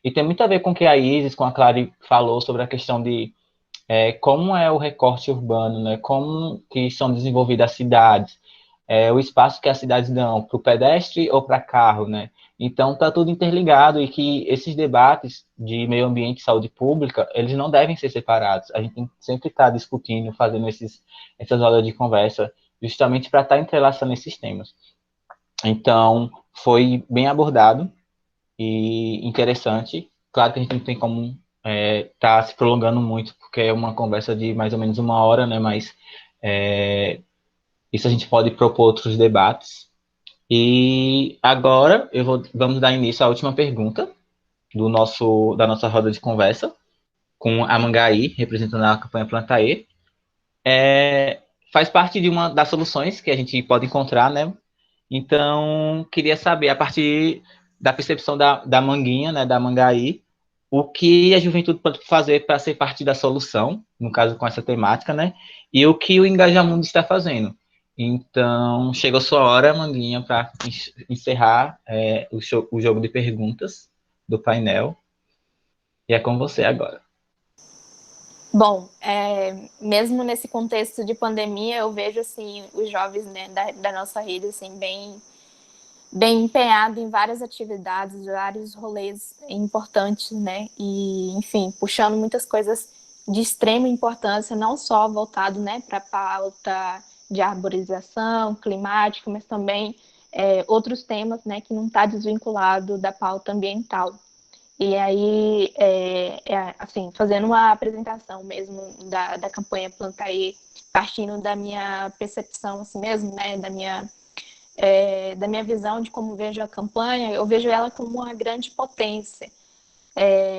S1: E tem muito a ver com o que a Isis, com a Clary falou sobre a questão de como é o recorte urbano, né? Como que são desenvolvidas as cidades, o espaço que as cidades dão para o pedestre ou para carro, né? Então, está tudo interligado e que esses debates de meio ambiente e saúde pública, eles não devem ser separados. A gente tem que sempre estar discutindo, fazendo essas rodas de conversa, justamente para estar entrelaçando esses temas. Então, foi bem abordado e interessante. Claro que a gente não tem como estar se prolongando muito, porque é uma conversa de mais ou menos 1 hora, né? Mas isso a gente pode propor outros debates. E agora vamos dar início à última pergunta da nossa roda de conversa, com a Mangaí, representando a campanha Planta E. Faz parte de uma das soluções que a gente pode encontrar, né? Então, queria saber, a partir da percepção da Manguinha, né, da Mangaí, o que a juventude pode fazer para ser parte da solução, no caso com essa temática, né? E o que o Engajamundo está fazendo. Então, chegou a sua hora, Manguinha, para encerrar o jogo de perguntas do painel. E é com você agora.
S4: Bom, mesmo nesse contexto de pandemia, eu vejo assim os jovens, né, da nossa rede assim, bem empenhados em várias atividades, vários rolês importantes, né? E, enfim, puxando muitas coisas de extrema importância, não só voltado, né, para a pauta de arborização climática, mas também outros temas, né, que não está desvinculado da pauta ambiental. E aí, assim, fazendo uma apresentação mesmo da campanha Planta E, partindo da minha percepção, assim mesmo, né, da minha visão de como vejo a campanha, eu vejo ela como uma grande potência.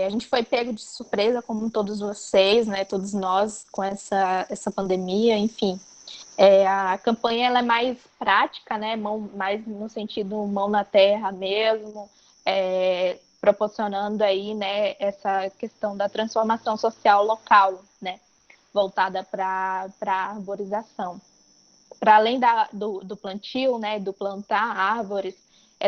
S4: A gente foi pego de surpresa, como todos vocês, né, todos nós, com essa pandemia, enfim. A campanha ela é mais prática, né, mais no sentido mão na terra mesmo, proporcionando aí, né, essa questão da transformação social local, né, voltada para a arborização. Para além do plantio, né, do plantar árvores,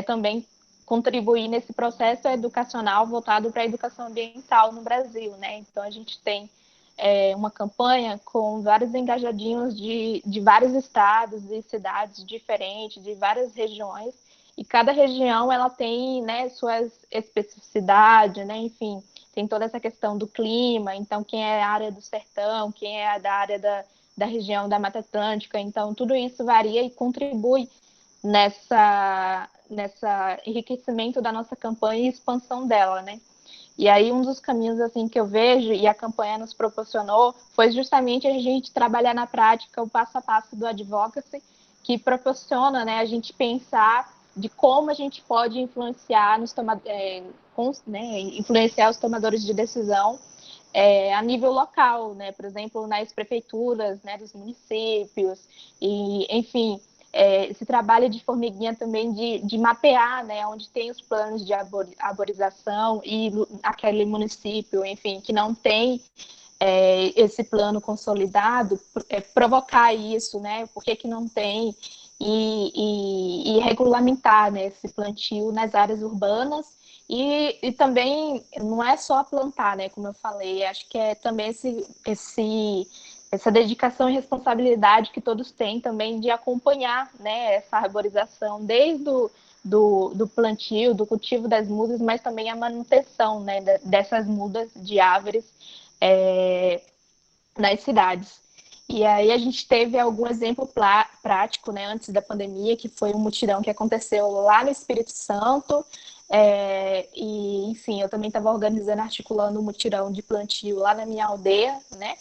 S4: também contribuir nesse processo educacional voltado para a educação ambiental no Brasil, né? Então a gente tem uma campanha com vários engajadinhos de vários estados e cidades diferentes, de várias regiões, e cada região ela tem, né, suas especificidades, né? Enfim, tem toda essa questão do clima, então quem é a área do sertão, quem é da área da região da Mata Atlântica, então tudo isso varia e contribui nessa enriquecimento da nossa campanha e expansão dela, né? E aí um dos caminhos assim que eu vejo e a campanha nos proporcionou foi justamente a gente trabalhar na prática o passo a passo do advocacy, que proporciona, né, a gente pensar de como a gente pode influenciar influenciar os tomadores de decisão a nível local, né? Por exemplo, nas prefeituras, né, dos municípios, e, enfim, esse trabalho de formiguinha também de mapear, né, onde tem os planos de arborização e aquele município, enfim, que não tem esse plano consolidado, provocar isso, né? Por que não tem? E regulamentar, né, esse plantio nas áreas urbanas. E também não é só plantar, né, como eu falei, acho que é também essa dedicação e responsabilidade que todos têm também de acompanhar, né, essa arborização, desde do plantio, do cultivo das mudas, mas também a manutenção, né, dessas mudas de árvores nas cidades. E aí a gente teve algum exemplo prático, né, antes da pandemia, que foi um mutirão que aconteceu lá no Espírito Santo, e, enfim, eu também estava organizando, articulando um mutirão de plantio lá na minha aldeia, né,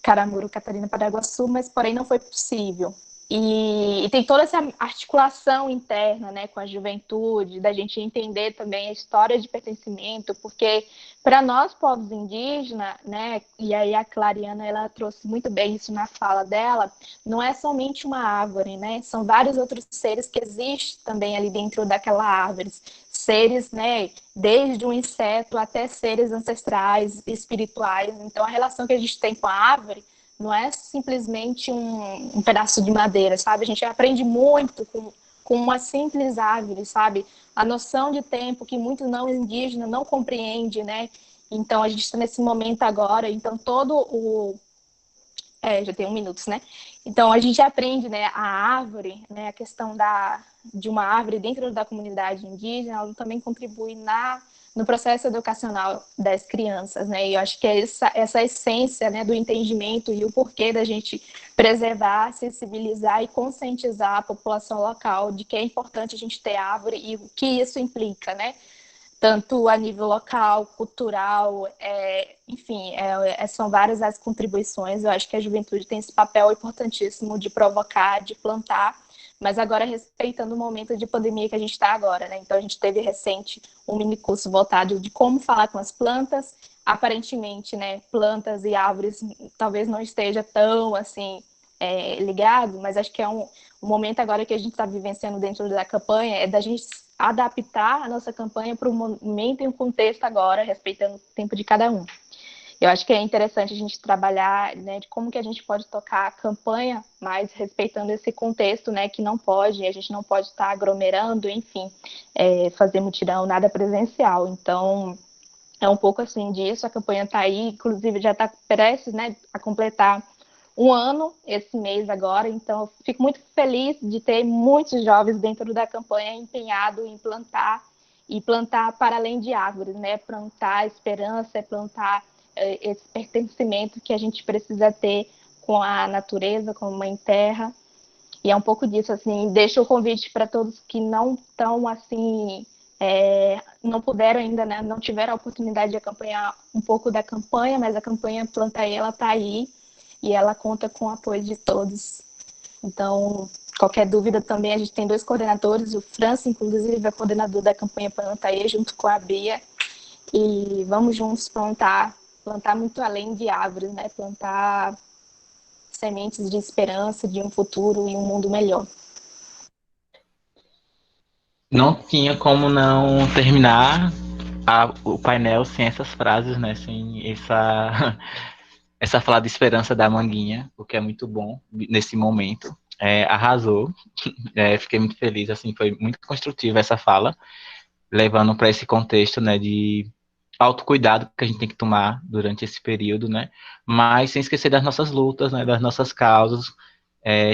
S4: Caramuru, Catarina, Paraguaçu, mas porém não foi possível. E tem toda essa articulação interna, né, com a juventude, da gente entender também a história de pertencimento, porque para nós, povos indígenas, né, e aí a Clariana, ela trouxe muito bem isso na fala dela, não é somente uma árvore, né, são vários outros seres que existem também ali dentro daquela árvore, seres, né, desde um inseto até seres ancestrais, espirituais. Então, a relação que a gente tem com a árvore não é simplesmente um pedaço de madeira, sabe? A gente aprende muito com uma simples árvore, sabe? A noção de tempo que muitos não indígenas não compreendem, né? Então, a gente está nesse momento agora, então já tem 1 minuto, né? Então, a gente aprende, né, a árvore, né, a questão de uma árvore dentro da comunidade indígena, ela também contribui no processo educacional das crianças, né? E eu acho que é essa essência, né, do entendimento e o porquê da gente preservar, sensibilizar e conscientizar a população local de que é importante a gente ter árvore e o que isso implica, né? Tanto a nível local, cultural, enfim, são várias as contribuições. Eu acho que a juventude tem esse papel importantíssimo de provocar, de plantar, mas agora respeitando o momento de pandemia que a gente está agora, né? Então, a gente teve recente um mini curso voltado de como falar com as plantas. Aparentemente, né, plantas e árvores talvez não esteja tão, assim, ligado, mas acho que é um momento agora que a gente está vivenciando dentro da campanha, é da gente adaptar a nossa campanha para o momento e o contexto agora, respeitando o tempo de cada um. Eu acho que é interessante a gente trabalhar, né, de como que a gente pode tocar a campanha, mas respeitando esse contexto, né, que não pode, a gente não pode estar aglomerando, enfim, fazer mutirão, nada presencial. Então, é um pouco assim disso, a campanha está aí, inclusive já está prestes, né, a completar 1 ano esse mês agora, então eu fico muito feliz de ter muitos jovens dentro da campanha empenhado em plantar, e plantar para além de árvores, né? Plantar esperança, plantar esse pertencimento que a gente precisa ter com a natureza, com a mãe terra, e é um pouco disso, assim, deixo o convite para todos que não estão, assim, não puderam ainda, né? Não tiveram a oportunidade de acompanhar um pouco da campanha, mas a campanha Planta Aí, ela está aí, e ela conta com o apoio de todos. Então, qualquer dúvida também, a gente tem 2 coordenadores, o França, inclusive, é coordenador da campanha Planta Aí, junto com a Bia, e vamos juntos plantar muito além de árvores, né? Plantar sementes de esperança, de um futuro e um mundo melhor.
S1: Não tinha como não terminar o painel sem essas frases, né? Sem essa fala de esperança da Manguinha, o que é muito bom nesse momento. Arrasou. Fiquei muito feliz, assim, foi muito construtiva essa fala, levando para esse contexto, né, de autocuidado que a gente tem que tomar durante esse período, né? Mas sem esquecer das nossas lutas, né, das nossas causas,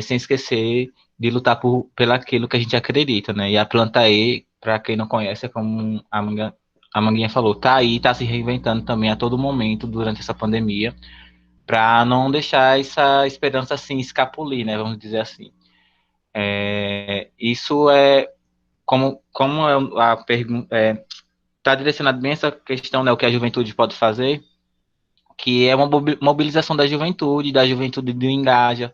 S1: sem esquecer de lutar pelo aquilo que a gente acredita, né? E a Planta E, para quem não conhece, é como a Manguinha falou, tá aí, tá se reinventando também a todo momento durante essa pandemia, para não deixar essa esperança assim escapulir, né? Vamos dizer assim. Isso como a pergunta está direcionado bem essa questão, né? O que a juventude pode fazer, que é uma mobilização da juventude do Engaja,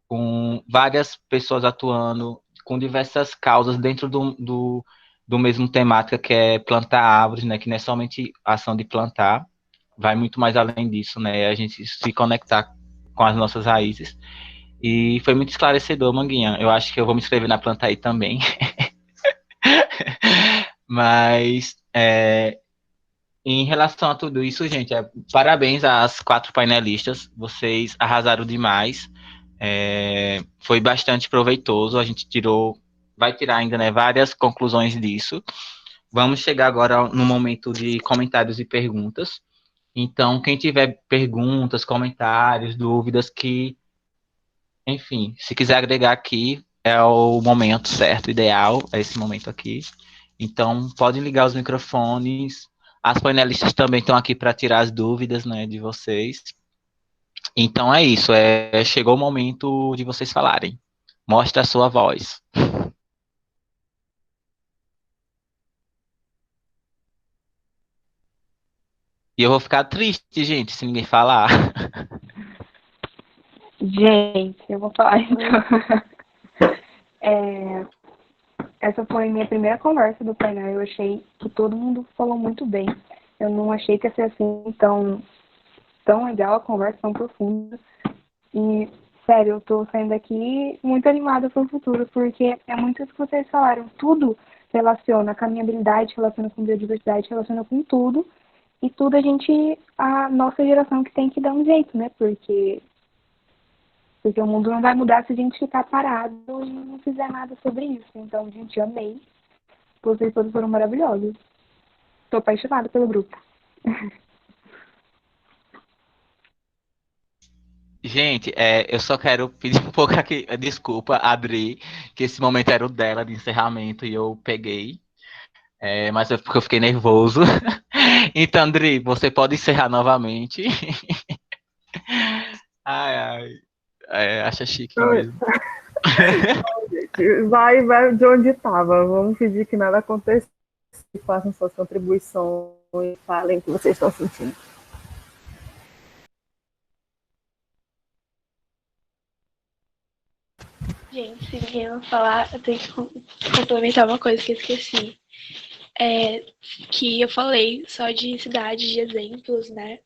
S1: com várias pessoas atuando, com diversas causas dentro do mesmo temática, que é plantar árvores, né? Que não é somente a ação de plantar, vai muito mais além disso, né? A gente se conectar com as nossas raízes. E foi muito esclarecedor, Manguinha. Eu acho que eu vou me inscrever na Planta aí também. Mas, em relação a tudo isso, gente, parabéns às 4 painelistas. Vocês arrasaram demais. Foi bastante proveitoso. A gente vai tirar ainda, né, várias conclusões disso. Vamos chegar agora no momento de comentários e perguntas. Então, quem tiver perguntas, comentários, dúvidas, enfim, se quiser agregar aqui, é o momento certo, ideal, é esse momento aqui. Então, podem ligar os microfones. As painelistas também estão aqui para tirar as dúvidas, né, de vocês. Então, é isso. Chegou o momento de vocês falarem. Mostre a sua voz. E eu vou ficar triste, gente, se ninguém falar.
S2: Gente, eu vou falar então. Essa foi minha primeira conversa do painel. Eu achei que todo mundo falou muito bem. Eu não achei que ia ser assim tão legal a conversa, tão profunda. E, sério, eu tô saindo daqui muito animada pro futuro, porque é muito isso que vocês falaram. Tudo relaciona, a caminhabilidade relaciona com biodiversidade, relaciona com tudo. E tudo a nossa geração que tem que dar um jeito, né? Porque Porque o mundo não vai mudar se a gente ficar parado e não fizer nada sobre isso. Então, gente, amei. Vocês todos foram maravilhosos. Tô apaixonada pelo grupo.
S1: Gente, eu só quero pedir um pouco aqui, desculpa, Adri, que esse momento era o dela de encerramento e eu peguei, mas é porque eu fiquei nervoso. Então, Adri, você pode encerrar novamente. Ai, ai, acha chique mesmo.
S8: Vai de onde estava. Vamos fingir que nada aconteceu. Façam suas contribuições e falem o que vocês estão sentindo.
S5: Gente, se ninguém não falar, eu tenho que complementar uma coisa que eu esqueci. Que eu falei só de cidades, de exemplos, né?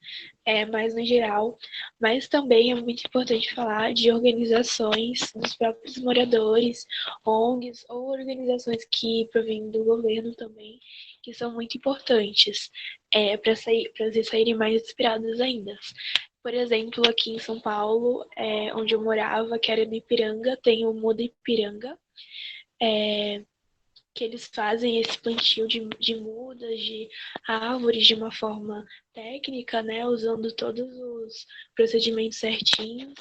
S5: Mais no geral. Mas também é muito importante falar de organizações dos próprios moradores, ONGs ou organizações que provêm do governo também, que são muito importantes para vocês saírem mais inspirados ainda. Por exemplo, aqui em São Paulo, onde eu morava, que era no Ipiranga, tem o Muda Ipiranga, que eles fazem esse plantio de mudas, de árvores de uma forma técnica, né, usando todos os procedimentos certinhos.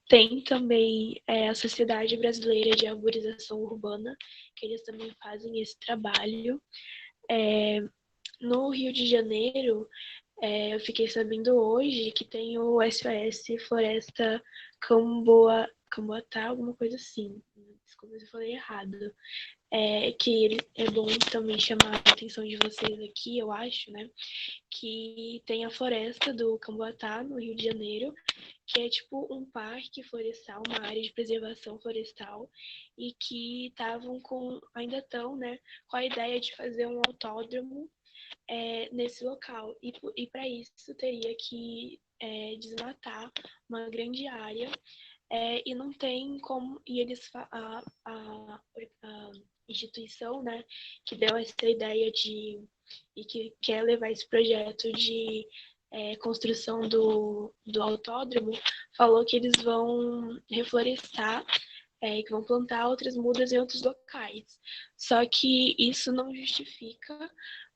S5: Tem também a Sociedade Brasileira de Arborização Urbana, que eles também fazem esse trabalho. No Rio de Janeiro, eu fiquei sabendo hoje que tem o SOS Floresta Camboatá, alguma coisa assim. Desculpa se eu falei errado. Que é bom também chamar a atenção de vocês aqui, eu acho, né? Que tem a floresta do Camboatá, no Rio de Janeiro, que é tipo um parque florestal, uma área de preservação florestal, e que ainda estão, né, com a ideia de fazer um autódromo nesse local. E para isso teria que desmatar uma grande área, e não tem como. E eles a instituição, né, que deu essa ideia e que quer levar esse projeto de construção do autódromo, falou que eles vão reflorestar, que vão plantar outras mudas em outros locais. Só que isso não justifica,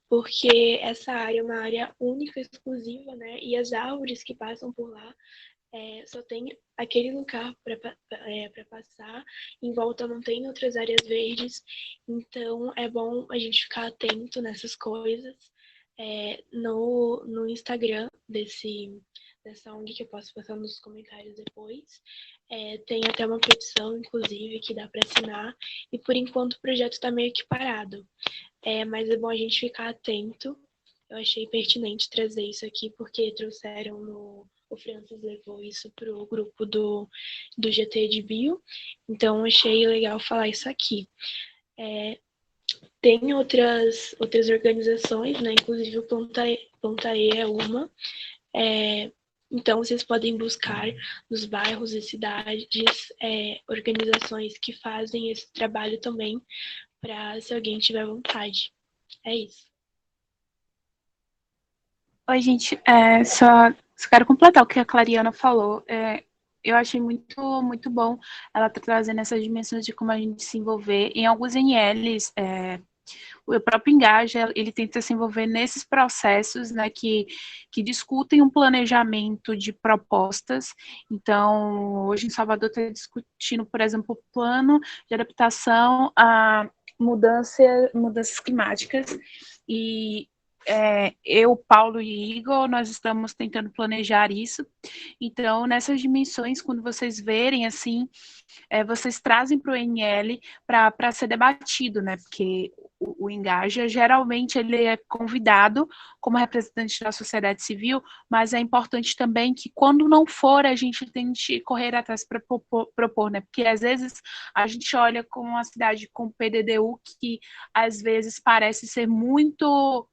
S5: porque essa área é uma área única, exclusiva, né? E as árvores que passam por lá só tem aquele lugar para passar, em volta não tem outras áreas verdes, então é bom a gente ficar atento nessas coisas. No Instagram dessa ONG, que eu posso passar nos comentários depois, tem até uma petição, inclusive, que dá para assinar, e por enquanto o projeto está meio que parado. Mas é bom a gente ficar atento. Eu achei pertinente trazer isso aqui, porque trouxeram o Francis levou isso para o grupo do GT de Bio, então achei legal falar isso aqui. Tem outras organizações, né? Inclusive o Plantae é uma. Então, vocês podem buscar nos bairros e cidades organizações que fazem esse trabalho também, para se alguém tiver vontade. É isso.
S7: Oi, gente, só quero completar o que a Clariana falou. Eu achei muito bom ela tá trazendo essas dimensões de como a gente se envolver. Em alguns NLs, o próprio Engaja, ele tenta se envolver nesses processos, né, que discutem um planejamento de propostas. Então, hoje em Salvador está discutindo, por exemplo, o plano de adaptação a mudanças climáticas, e eu, Paulo e Igor, nós estamos tentando planejar isso. Então, nessas dimensões, quando vocês verem, assim, vocês trazem para o NL para ser debatido, né? Porque o Engaja, geralmente, ele é convidado como representante da sociedade civil, mas é importante também que, quando não for, a gente tente correr atrás para propor, né? Porque, às vezes, a gente olha com uma cidade com PDDU que, às vezes, parece ser muito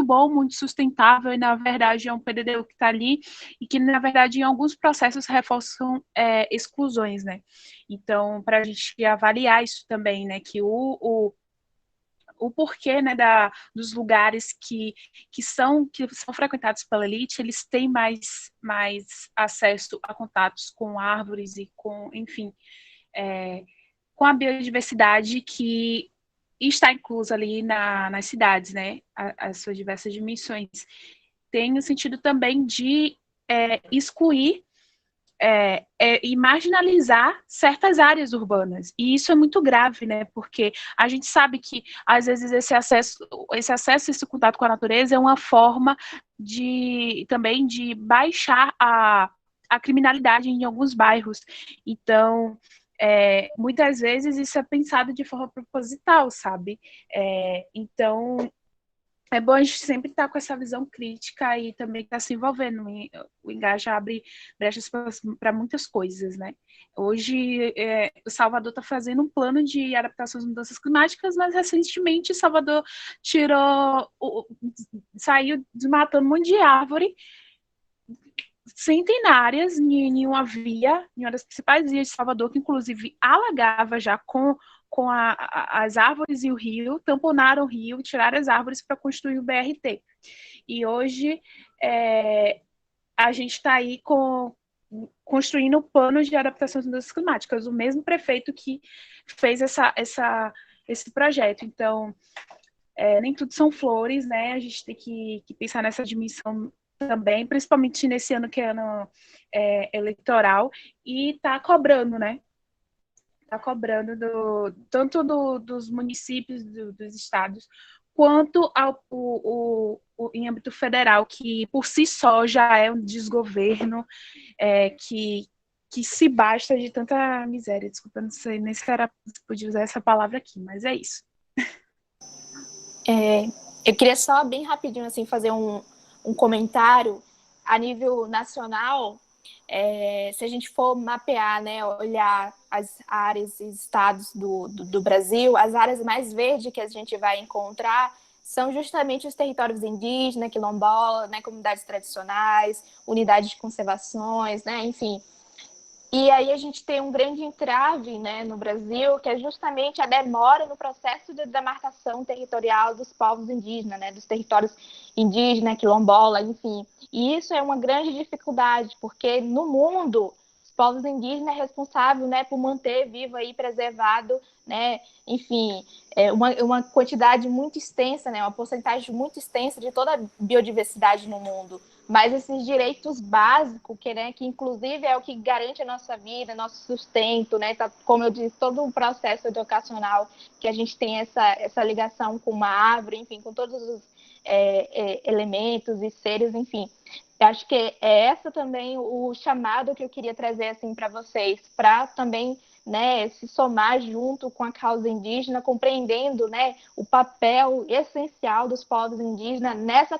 S7: bom, muito sustentável, e na verdade é um PDDU que está ali, e que na verdade em alguns processos reforçam exclusões, né? Então, para a gente avaliar isso também, né, que o porquê, né, dos lugares que são frequentados pela elite, eles têm mais acesso a contatos com árvores e com, enfim, com a biodiversidade que está inclusa ali nas cidades, né, as suas diversas dimensões. Tem o sentido também de excluir e marginalizar certas áreas urbanas. E isso é muito grave, né? Porque a gente sabe que, às vezes, esse acesso, esse contato com a natureza é uma forma também de baixar a criminalidade em alguns bairros. Então, muitas vezes isso é pensado de forma proposital, sabe? Então, é bom a gente sempre estar com essa visão crítica e também estar se envolvendo. O Engaja abre brechas para muitas coisas, né? Hoje, o Salvador está fazendo um plano de adaptação às mudanças climáticas, mas recentemente Salvador saiu desmatando um monte de árvore, centenárias em uma via, em uma das principais vias de Salvador, que inclusive alagava já com as árvores e o rio, tamponaram o rio, tiraram as árvores para construir o BRT. E hoje a gente está aí construindo planos de adaptação às mudanças climáticas, o mesmo prefeito que fez esse projeto. Então, nem tudo são flores, né? A gente tem que pensar nessa dimensão também, principalmente nesse ano que é ano eleitoral, e está cobrando, né? Está cobrando tanto dos municípios, dos estados, quanto em âmbito federal, que por si só já é um desgoverno que se basta de tanta miséria. Desculpa, não sei nem se podia usar essa palavra aqui, mas é isso.
S4: Eu queria só bem rapidinho assim, fazer um comentário a nível nacional. Se a gente for mapear, né, olhar as áreas e estados do Brasil, as áreas mais verdes que a gente vai encontrar são justamente os territórios indígenas, quilombola, né, comunidades tradicionais, unidades de conservações, né, enfim. E aí a gente tem um grande entrave, né, no Brasil, que é justamente a demora no processo de demarcação territorial dos povos indígenas, né, dos territórios indígenas, quilombola, enfim. E isso é uma grande dificuldade, porque no mundo os povos indígenas é responsável, né, por manter vivo e preservado, né, enfim, uma quantidade muito extensa, né, uma porcentagem muito extensa de toda a biodiversidade no mundo. Mas esses direitos básicos, que inclusive é o que garante a nossa vida, nosso sustento, né? Tá, como eu disse, todo um processo educacional que a gente tem essa ligação com uma árvore, enfim, com todos os elementos e seres, enfim. Eu acho que é essa também o chamado que eu queria trazer assim para vocês, para também, né, se somar junto com a causa indígena, compreendendo, né, o papel essencial dos povos indígenas nessa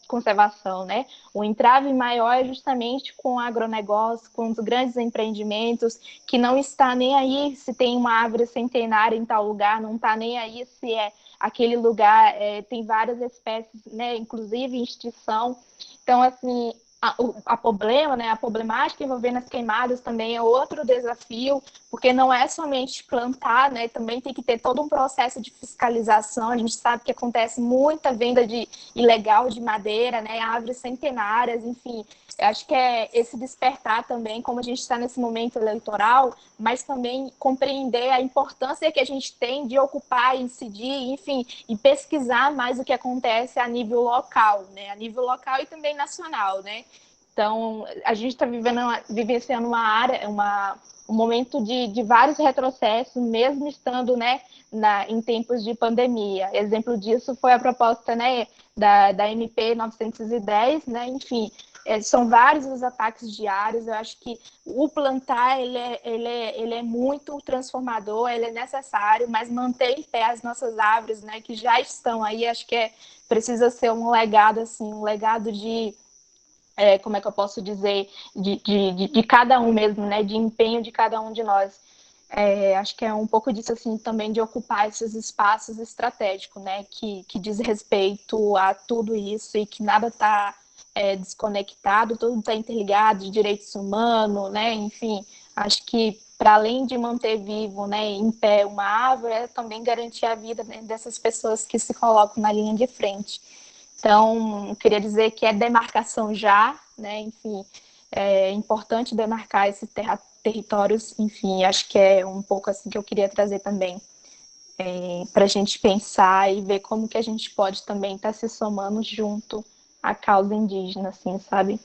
S4: conservação, né? O entrave maior é justamente com o agronegócio, com os grandes empreendimentos, que não está nem aí se tem uma árvore centenária em tal lugar, não está nem aí se aquele lugar tem várias espécies, né, inclusive em extinção. Então, assim, a problemática envolvendo as queimadas também é outro desafio, porque não é somente plantar, né? Também tem que ter todo um processo de fiscalização. A gente sabe que acontece muita venda ilegal de madeira, né? Árvores centenárias, enfim. Eu acho que é esse despertar também, como a gente está nesse momento eleitoral, mas também compreender a importância que a gente tem de ocupar, incidir, enfim, e pesquisar mais o que acontece a nível local, né? A nível local e também nacional, né? Então, a gente está vivenciando um momento de vários retrocessos, mesmo estando, né, em tempos de pandemia. Exemplo disso foi a proposta, né, da MP 910, né, enfim. São vários os ataques diários. Eu acho que o plantar ele é muito transformador, ele é necessário, mas manter em pé as nossas árvores, né, que já estão aí, acho que precisa ser um legado, assim, um legado de como é que eu posso dizer, de cada um mesmo, né, de empenho de cada um de nós. Acho que é um pouco disso, assim, também de ocupar esses espaços estratégicos, né, que diz respeito a tudo isso e que nada está desconectado, tudo está interligado, de direitos humanos, né, enfim, acho que para além de manter vivo, né, em pé uma árvore, é também garantir a vida, né, dessas pessoas que se colocam na linha de frente. Então, eu queria dizer que é demarcação já, né, enfim, é importante demarcar esses territórios, enfim, acho que é um pouco assim que eu queria trazer também, para a gente pensar e ver como que a gente pode também estar se somando junto à causa indígena, assim, sabe?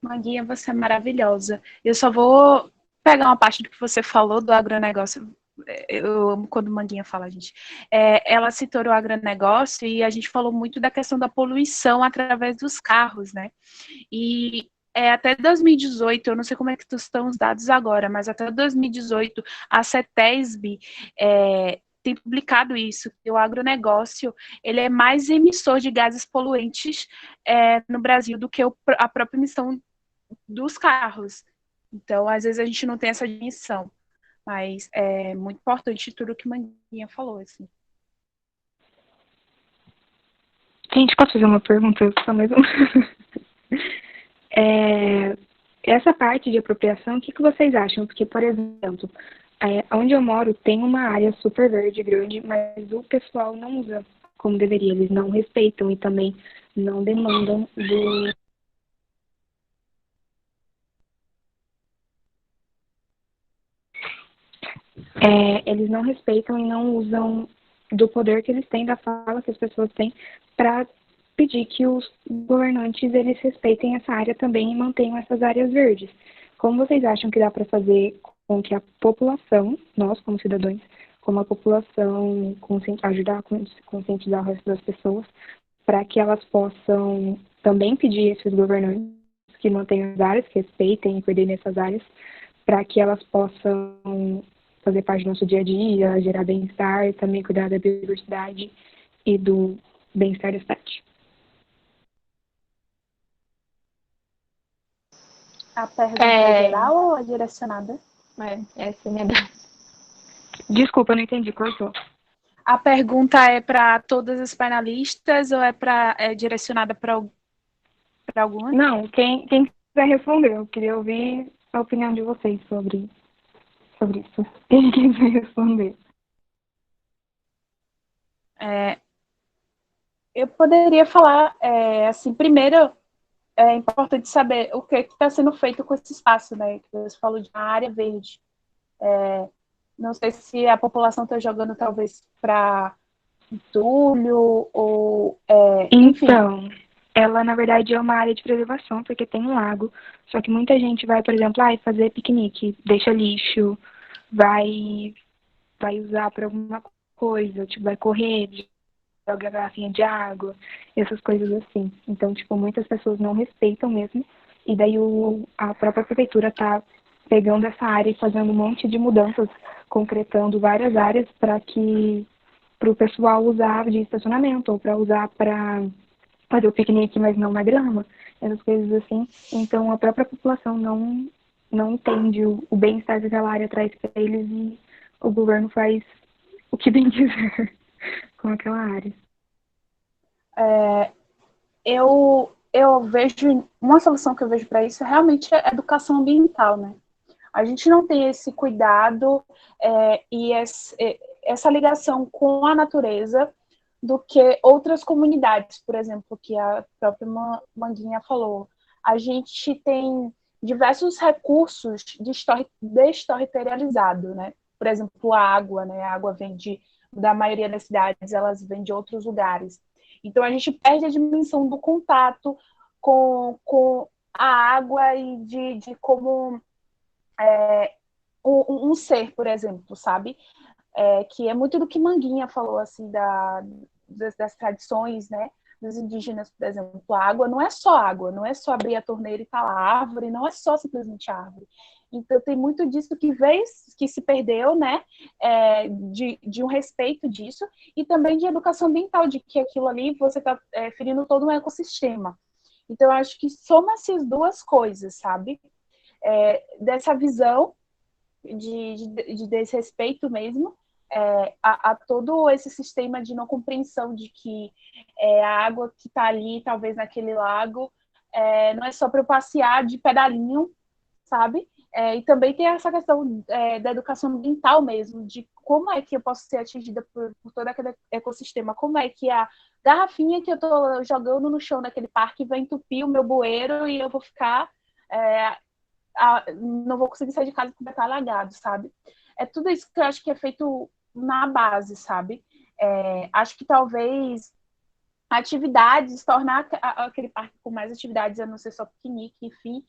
S7: Manguinha, você é maravilhosa. Eu só vou pegar uma parte do que você falou do agronegócio. Eu amo quando Manguinha fala, gente. Ela citou o agronegócio e a gente falou muito da questão da poluição através dos carros, né? E até 2018, eu não sei como é que estão os dados agora, mas até 2018, a CETESB tem publicado isso, que o agronegócio ele é mais emissor de gases poluentes no Brasil do que a própria emissão dos carros. Então, às vezes a gente não tem essa dimensão, mas é muito importante tudo que a Manguinha falou, assim.
S2: Gente, posso fazer uma pergunta? Só mais uma. Essa parte de apropriação, o que vocês acham? Porque, por exemplo, onde eu moro tem uma área super verde, grande, mas o pessoal não usa como deveria. Eles não respeitam e também não demandam do... eles não respeitam e não usam do poder que eles têm, da fala que as pessoas têm, para pedir que os governantes eles respeitem essa área também e mantenham essas áreas verdes. Como vocês acham que dá para fazer com que a população, nós como cidadãos, como a população ajudar a conscientizar o resto das pessoas, para que elas possam também pedir a esses governantes que mantenham as áreas, que respeitem e cuidem dessas áreas, para que elas possam fazer parte do nosso dia a dia, gerar bem-estar, também cuidar da biodiversidade e do bem-estar da cidade.
S7: A pergunta é geral ou é direcionada?
S4: Essa é a minha...
S2: Desculpa, eu não entendi, cortou.
S7: A pergunta é para todas as panelistas ou é direcionada para alguma?
S2: Não, quem quiser responder, eu queria ouvir a opinião de vocês sobre isso. Quem quiser responder.
S7: Eu poderia falar, assim, primeiro, é importante saber o que está sendo feito com esse espaço, né? Que você falou de uma área verde. Não sei se a população está jogando, talvez, para entulho ou... enfim.
S2: Então, ela, na verdade, é uma área de preservação, porque tem um lago, só que muita gente vai, por exemplo, fazer piquenique, deixa lixo, vai usar para alguma coisa, tipo, vai correr, joga garrafinha de água, essas coisas assim. Então, tipo, muitas pessoas não respeitam mesmo, e daí a própria prefeitura tá pegando essa área e fazendo um monte de mudanças, concretando várias áreas para o pessoal usar de estacionamento, ou para usar para fazer o piquenique, mas não na grama, essas coisas assim. Então, a própria população não entende o bem-estar que aquela área traz para eles e o governo faz o que bem quiser com aquela área.
S7: Eu vejo, uma solução que eu vejo para isso é realmente a educação ambiental, né? A gente não tem esse cuidado e essa ligação com a natureza do que outras comunidades, por exemplo, que a própria Manguinha falou. A gente tem diversos recursos desterritorializados, né? Por exemplo, a água, né? A água vem da maioria das cidades, elas vêm de outros lugares. Então, a gente perde a dimensão do contato com a água e de como um ser, por exemplo, sabe? Que é muito do que Manguinha falou, assim, das tradições, né? Dos indígenas, por exemplo. A água não é só água, não é só abrir a torneira e tá lá. A árvore não é só simplesmente árvore. Então, tem muito disso que se perdeu, né? De um respeito disso e também de educação ambiental, de que aquilo ali você está ferindo todo um ecossistema. Então, eu acho que soma essas duas coisas, sabe? Dessa visão de desrespeito mesmo a todo esse sistema de não compreensão de que a água que está ali, talvez naquele lago, não é só para eu passear de pedalinho, sabe?
S9: E também tem essa questão da educação ambiental mesmo, de como é que eu posso ser atingida por todo aquele ecossistema, como é que a garrafinha que eu estou jogando no chão daquele parque vai entupir o meu bueiro e eu vou ficar... não vou conseguir sair de casa porque vai estar alagado, sabe? É tudo isso que eu acho que é feito na base, sabe? Acho que talvez atividades, tornar aquele parque com mais atividades, a não ser só piquenique, enfim,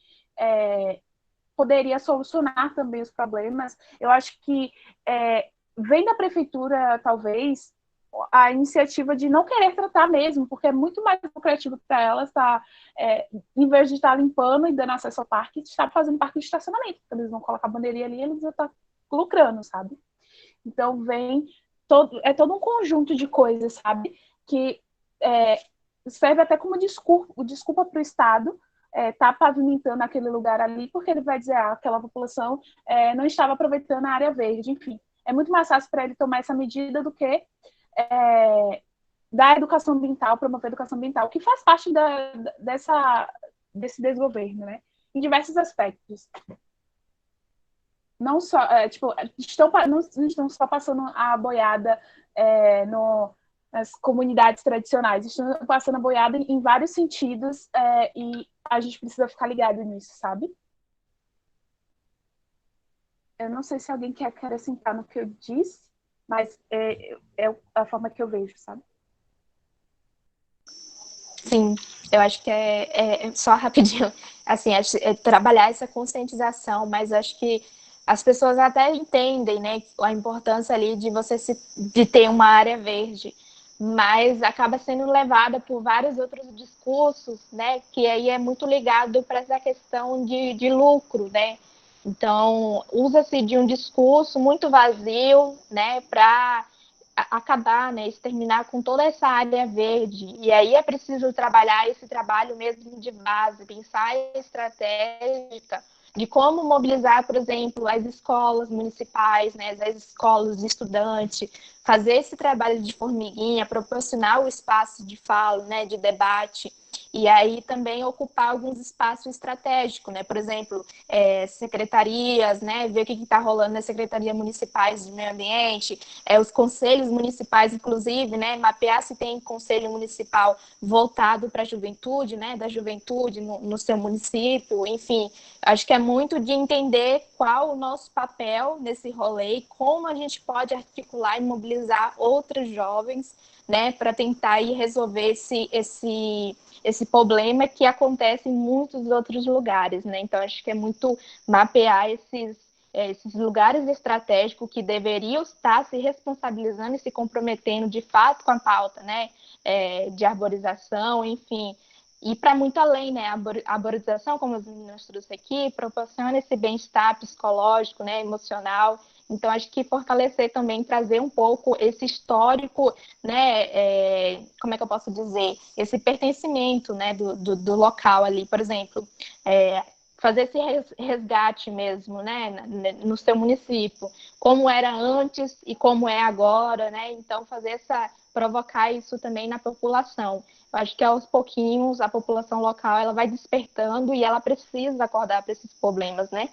S9: poderia solucionar também os problemas. Eu acho que vem da prefeitura, talvez, a iniciativa de não querer tratar mesmo, porque é muito mais lucrativo para ela estar, em vez de estar limpando e dando acesso ao parque, estar fazendo parque de estacionamento, porque eles vão colocar a bandeirinha ali e eles vão estar lucrando, sabe? Então, todo um conjunto de coisas, sabe? Que serve até como desculpa para o Estado tá pavimentando aquele lugar ali, porque ele vai dizer aquela população não estava aproveitando a área verde, enfim. É muito mais fácil para ele tomar essa medida do que da educação ambiental, promover a educação ambiental, que faz parte desse desgoverno, né? Em diversos aspectos. Não só, não estão só passando a boiada nas comunidades tradicionais, estão passando a boiada em vários sentidos e a gente precisa ficar ligado nisso, sabe? Eu não sei se alguém quer acrescentar no que eu disse, mas é a forma que eu vejo, sabe?
S4: Sim, eu acho que só rapidinho, assim, trabalhar essa conscientização, mas acho que as pessoas até entendem, né, a importância ali de ter uma área verde, mas acaba sendo levada por vários outros discursos, né, que aí é muito ligado para essa questão de lucro, né. Então, usa-se de um discurso muito vazio, né, para acabar, né, exterminar com toda essa área verde. E aí é preciso trabalhar esse trabalho mesmo de base, pensar a estratégica de como mobilizar, por exemplo, as escolas municipais, né, as escolas de estudante, fazer esse trabalho de formiguinha, proporcionar o espaço de fala, né, de debate, e aí também ocupar alguns espaços estratégicos, né, por exemplo, secretarias, né, ver o que está rolando nas secretarias municipais de meio ambiente, os conselhos municipais, inclusive, né, mapear se tem conselho municipal voltado para a juventude, né, da juventude no seu município, enfim, acho que é muito de entender qual o nosso papel nesse rolê e como a gente pode articular e mobilizar outros jovens, né, para tentar ir resolver esse problema que acontece em muitos outros lugares, né? Então, acho que é muito mapear esses lugares estratégicos que deveriam estar se responsabilizando e se comprometendo de fato com a pauta, né? De arborização, enfim, e para muito além, né? A arborização, como os meninos trouxeram aqui, proporciona esse bem-estar psicológico, né? Emocional. Então, acho que fortalecer também, trazer um pouco esse histórico, né? Como é que eu posso dizer? Esse pertencimento, né? Do local ali, por exemplo, fazer esse resgate mesmo, né, no seu município, como era antes e como é agora, né, então provocar isso também na população. Eu acho que aos pouquinhos a população local ela vai despertando e ela precisa acordar para esses problemas, né?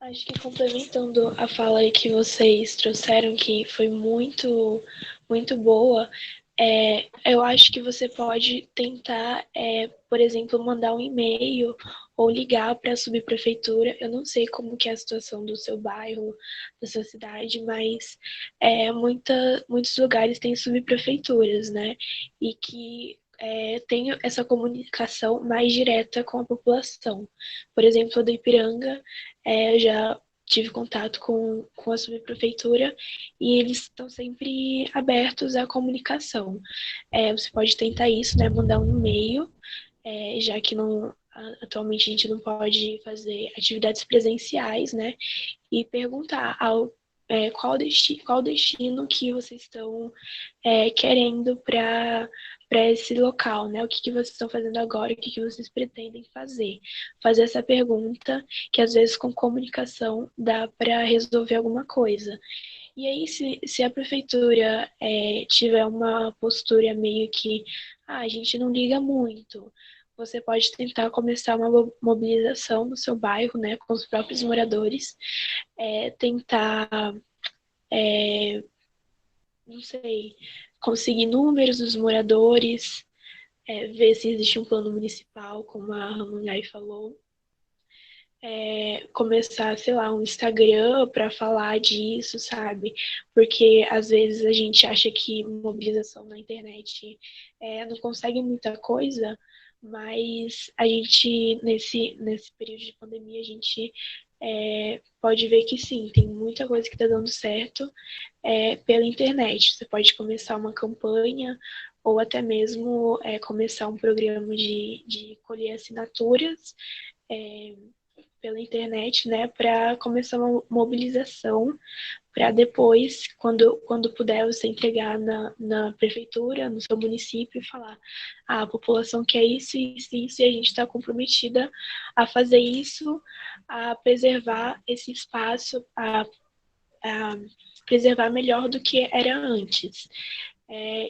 S5: Acho que complementando a fala aí que vocês trouxeram, que foi muito, muito boa, eu acho que você pode tentar, por exemplo, mandar um e-mail ou ligar para a subprefeitura. Eu não sei como que é a situação do seu bairro, da sua cidade, mas muitos lugares têm subprefeituras, né? E que tem essa comunicação mais direta com a população. Por exemplo, a do Ipiranga, eu já tive contato com a subprefeitura e eles estão sempre abertos à comunicação. Você pode tentar isso, né, mandar um e-mail, já que atualmente a gente não pode fazer atividades presenciais, né, e perguntar qual destino que vocês estão querendo para esse local, né? O que vocês estão fazendo agora, o que vocês pretendem fazer. Fazer essa pergunta, que às vezes com comunicação dá para resolver alguma coisa. E aí, se a prefeitura tiver uma postura meio que a gente não liga muito, você pode tentar começar uma mobilização no seu bairro, né, com os próprios moradores, tentar, não sei, conseguir números dos moradores, ver se existe um plano municipal, como a Ramongai falou. Começar, sei lá, um Instagram para falar disso, sabe? Porque às vezes a gente acha que mobilização na internet não consegue muita coisa, mas a gente, nesse período de pandemia, a gente pode ver que sim, tem muita coisa que está dando certo pela internet. Você pode começar uma campanha ou até mesmo começar um programa de colher assinaturas pela internet, né, para começar uma mobilização, para depois, quando puder, você entregar na prefeitura, no seu município, e falar: a população quer isso, isso, isso, e a gente está comprometida a fazer isso, a preservar esse espaço, a preservar melhor do que era antes.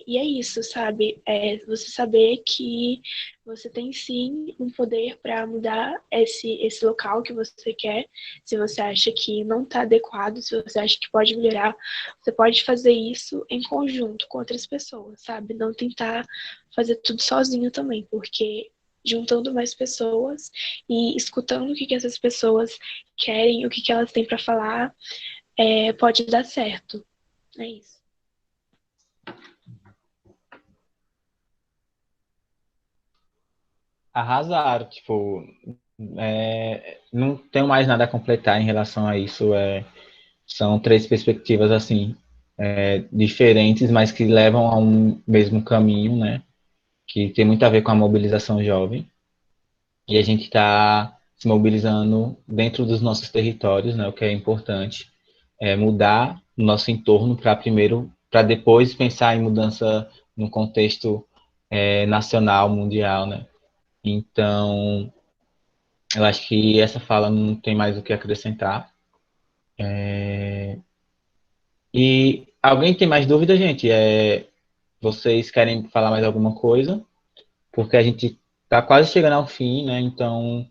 S5: E é isso, sabe? Você saber que você tem sim um poder para mudar esse local que você quer. Se você acha que não está adequado, se você acha que pode melhorar, você pode fazer isso em conjunto com outras pessoas, sabe? Não tentar fazer tudo sozinho também, porque juntando mais pessoas e escutando o que essas pessoas querem, o que elas têm para falar, pode dar certo. É isso.
S1: Arrasaram, tipo, não tenho mais nada a completar em relação a isso. São três perspectivas, assim, diferentes, mas que levam a um mesmo caminho, né? Que tem muito a ver com a mobilização jovem. E a gente está se mobilizando dentro dos nossos territórios, né? O que é importante é mudar o nosso entorno para depois pensar em mudança no contexto nacional, mundial, né? Então, eu acho que essa fala não tem mais o que acrescentar. E alguém tem mais dúvida, gente? Vocês querem falar mais alguma coisa? Porque a gente está quase chegando ao fim, né? Então,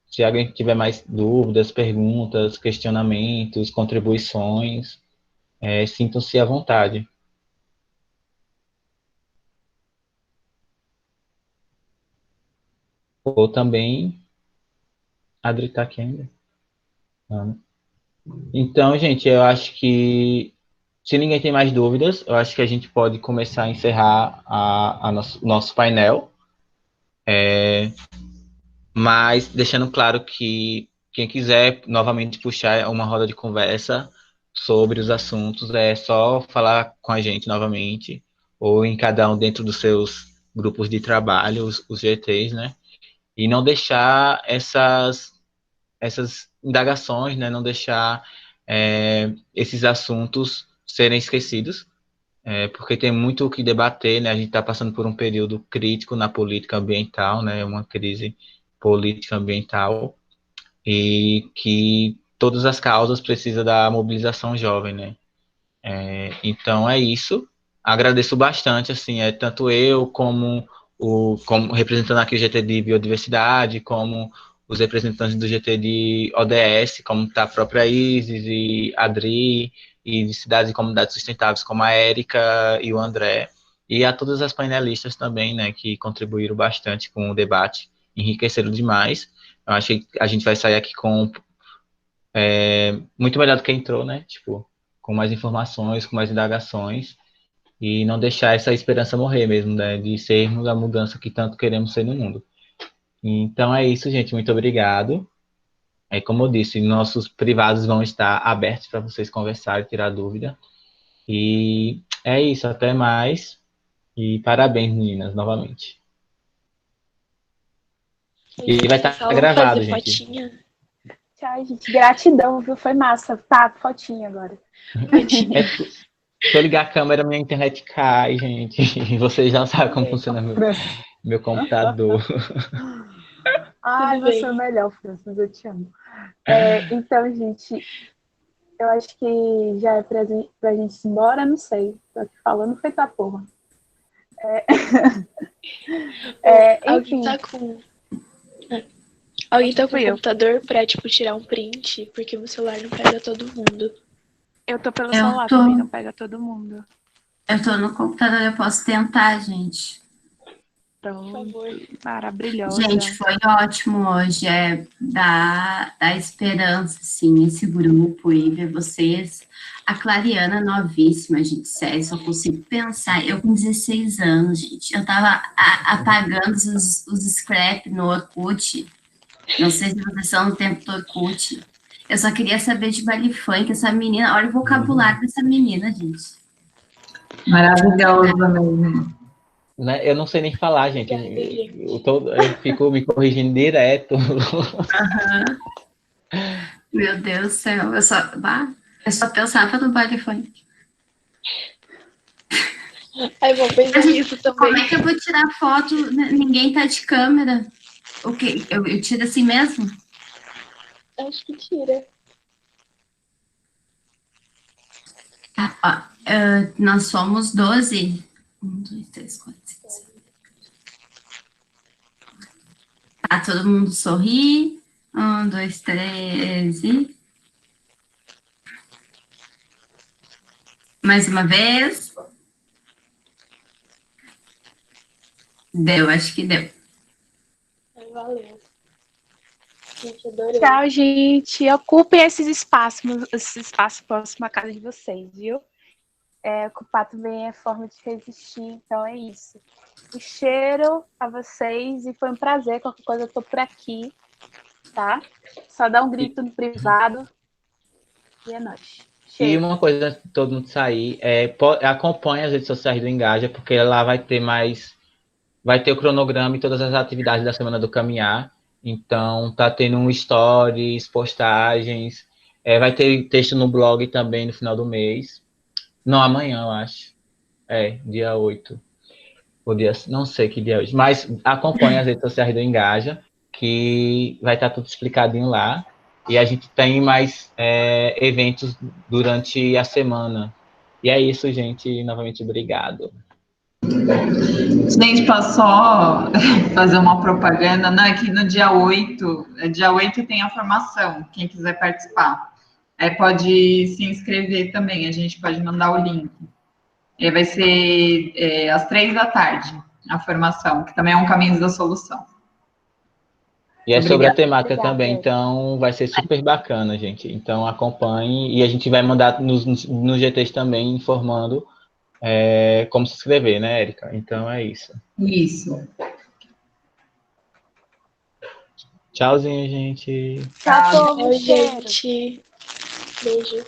S1: se alguém tiver mais dúvidas, perguntas, questionamentos, contribuições, sintam-se à vontade. Ou também, a Adri está aqui ainda. Não. Então, gente, eu acho que se ninguém tem mais dúvidas, eu acho que a gente pode começar a encerrar nosso painel, mas deixando claro que quem quiser novamente puxar uma roda de conversa sobre os assuntos, é só falar com a gente novamente, ou em cada um dentro dos seus grupos de trabalho, os GTs, né? E não deixar essas indagações, né? Não deixar esses assuntos serem esquecidos, porque tem muito o que debater, né? A gente está passando por um período crítico na política ambiental, né? Uma crise política ambiental, e que todas as causas precisam da mobilização jovem, né? Então é isso. Agradeço bastante, assim, tanto eu como representando aqui o GT de Biodiversidade, como os representantes do GT de ODS, como tá a própria Isis e Adri, e de cidades e comunidades sustentáveis, como a Érica e o André, e a todas as painelistas também, né, que contribuíram bastante com o debate, enriqueceram demais. Eu acho que a gente vai sair aqui com muito melhor do que entrou, né, tipo, com mais informações, com mais indagações, e não deixar essa esperança morrer mesmo, né, de sermos a mudança que tanto queremos ser no mundo. Então é isso, gente. Muito obrigado. Como eu disse, nossos privados vão estar abertos para vocês conversarem, tirar dúvida. E é isso. Até mais. E parabéns, meninas, novamente. E vai estar gravado, gente.
S5: Fotinha.
S9: Tchau, gente. Gratidão, viu? Foi massa. Tá, fotinha agora.
S1: Se eu ligar a câmera, minha internet cai, gente. E vocês já sabem como funciona meu computador.
S9: Ai, você é o melhor, Francis, eu te amo. Então, gente, eu acho que já é pra gente ir embora, não sei. Tô aqui falando feita porra. Enfim.
S10: Alguém tá com o computador pra, tipo, tirar um print, porque o celular não pega todo mundo.
S7: Eu tô pelo celular também, não pega todo mundo.
S11: Eu tô no computador, eu posso tentar, gente.
S7: Pronto, maravilhosa.
S11: Gente, foi ótimo hoje, dá esperança, assim, esse grupo e ver vocês. A Clariana, novíssima, gente, sério, só consigo pensar. Eu com 16 anos, gente, eu tava apagando os scrap no Orkut. Não sei se vocês são no tempo do Orkut. Eu só queria saber de baile funk, essa menina, olha o vocabulário dessa menina, gente.
S12: Maravilhosa mesmo.
S1: Né? Eu não sei nem falar, gente. Eu fico me corrigindo direto.
S11: Meu Deus do céu, eu só pensava no baile funk.
S10: Aí vou pensar nisso também.
S11: Como é que eu vou tirar foto? Ninguém tá de câmera. O quê? Eu tiro assim mesmo?
S10: Acho que tira.
S11: Nós somos 12. 1, 2, 3, 4, 5, 6. Tá, todo mundo sorri. 1, 2, 3 e... Mais uma vez. Deu, acho que deu.
S10: Valeu. Gente, adorei.
S7: Tchau, gente. Ocupem esses espaços próximo à casa de vocês, viu? Ocupar também é forma de resistir, então é isso. Um cheiro a vocês e foi um prazer. Qualquer coisa eu tô por aqui, tá? Só dá um grito no privado e é nóis. Cheiro.
S1: E uma coisa antes de todo mundo sair, acompanhe as redes sociais do Engaja, porque lá vai ter o cronograma e todas as atividades da Semana do Caminhar. Então, tá tendo um stories, postagens, vai ter texto no blog também no final do mês. Não, amanhã, eu acho. Dia 8. Não sei que dia é hoje. Mas acompanhe as redes sociais do Engaja, que vai estar tudo explicadinho lá. E a gente tem mais eventos durante a semana. E é isso, gente. Novamente, obrigado.
S12: Gente, posso só fazer uma propaganda, né? Que no dia 8 tem a formação, quem quiser participar. Pode se inscrever também, a gente pode mandar o link. Vai ser às 3h a formação, que também é um caminho da solução.
S1: E é sobre a temática também, então vai ser super bacana, gente. Então acompanhe e a gente vai mandar nos GTs também informando como se inscrever, né, Érica? Então é isso.
S12: Isso.
S1: Tchauzinho, gente.
S9: Tchau,
S10: gente. Beijo.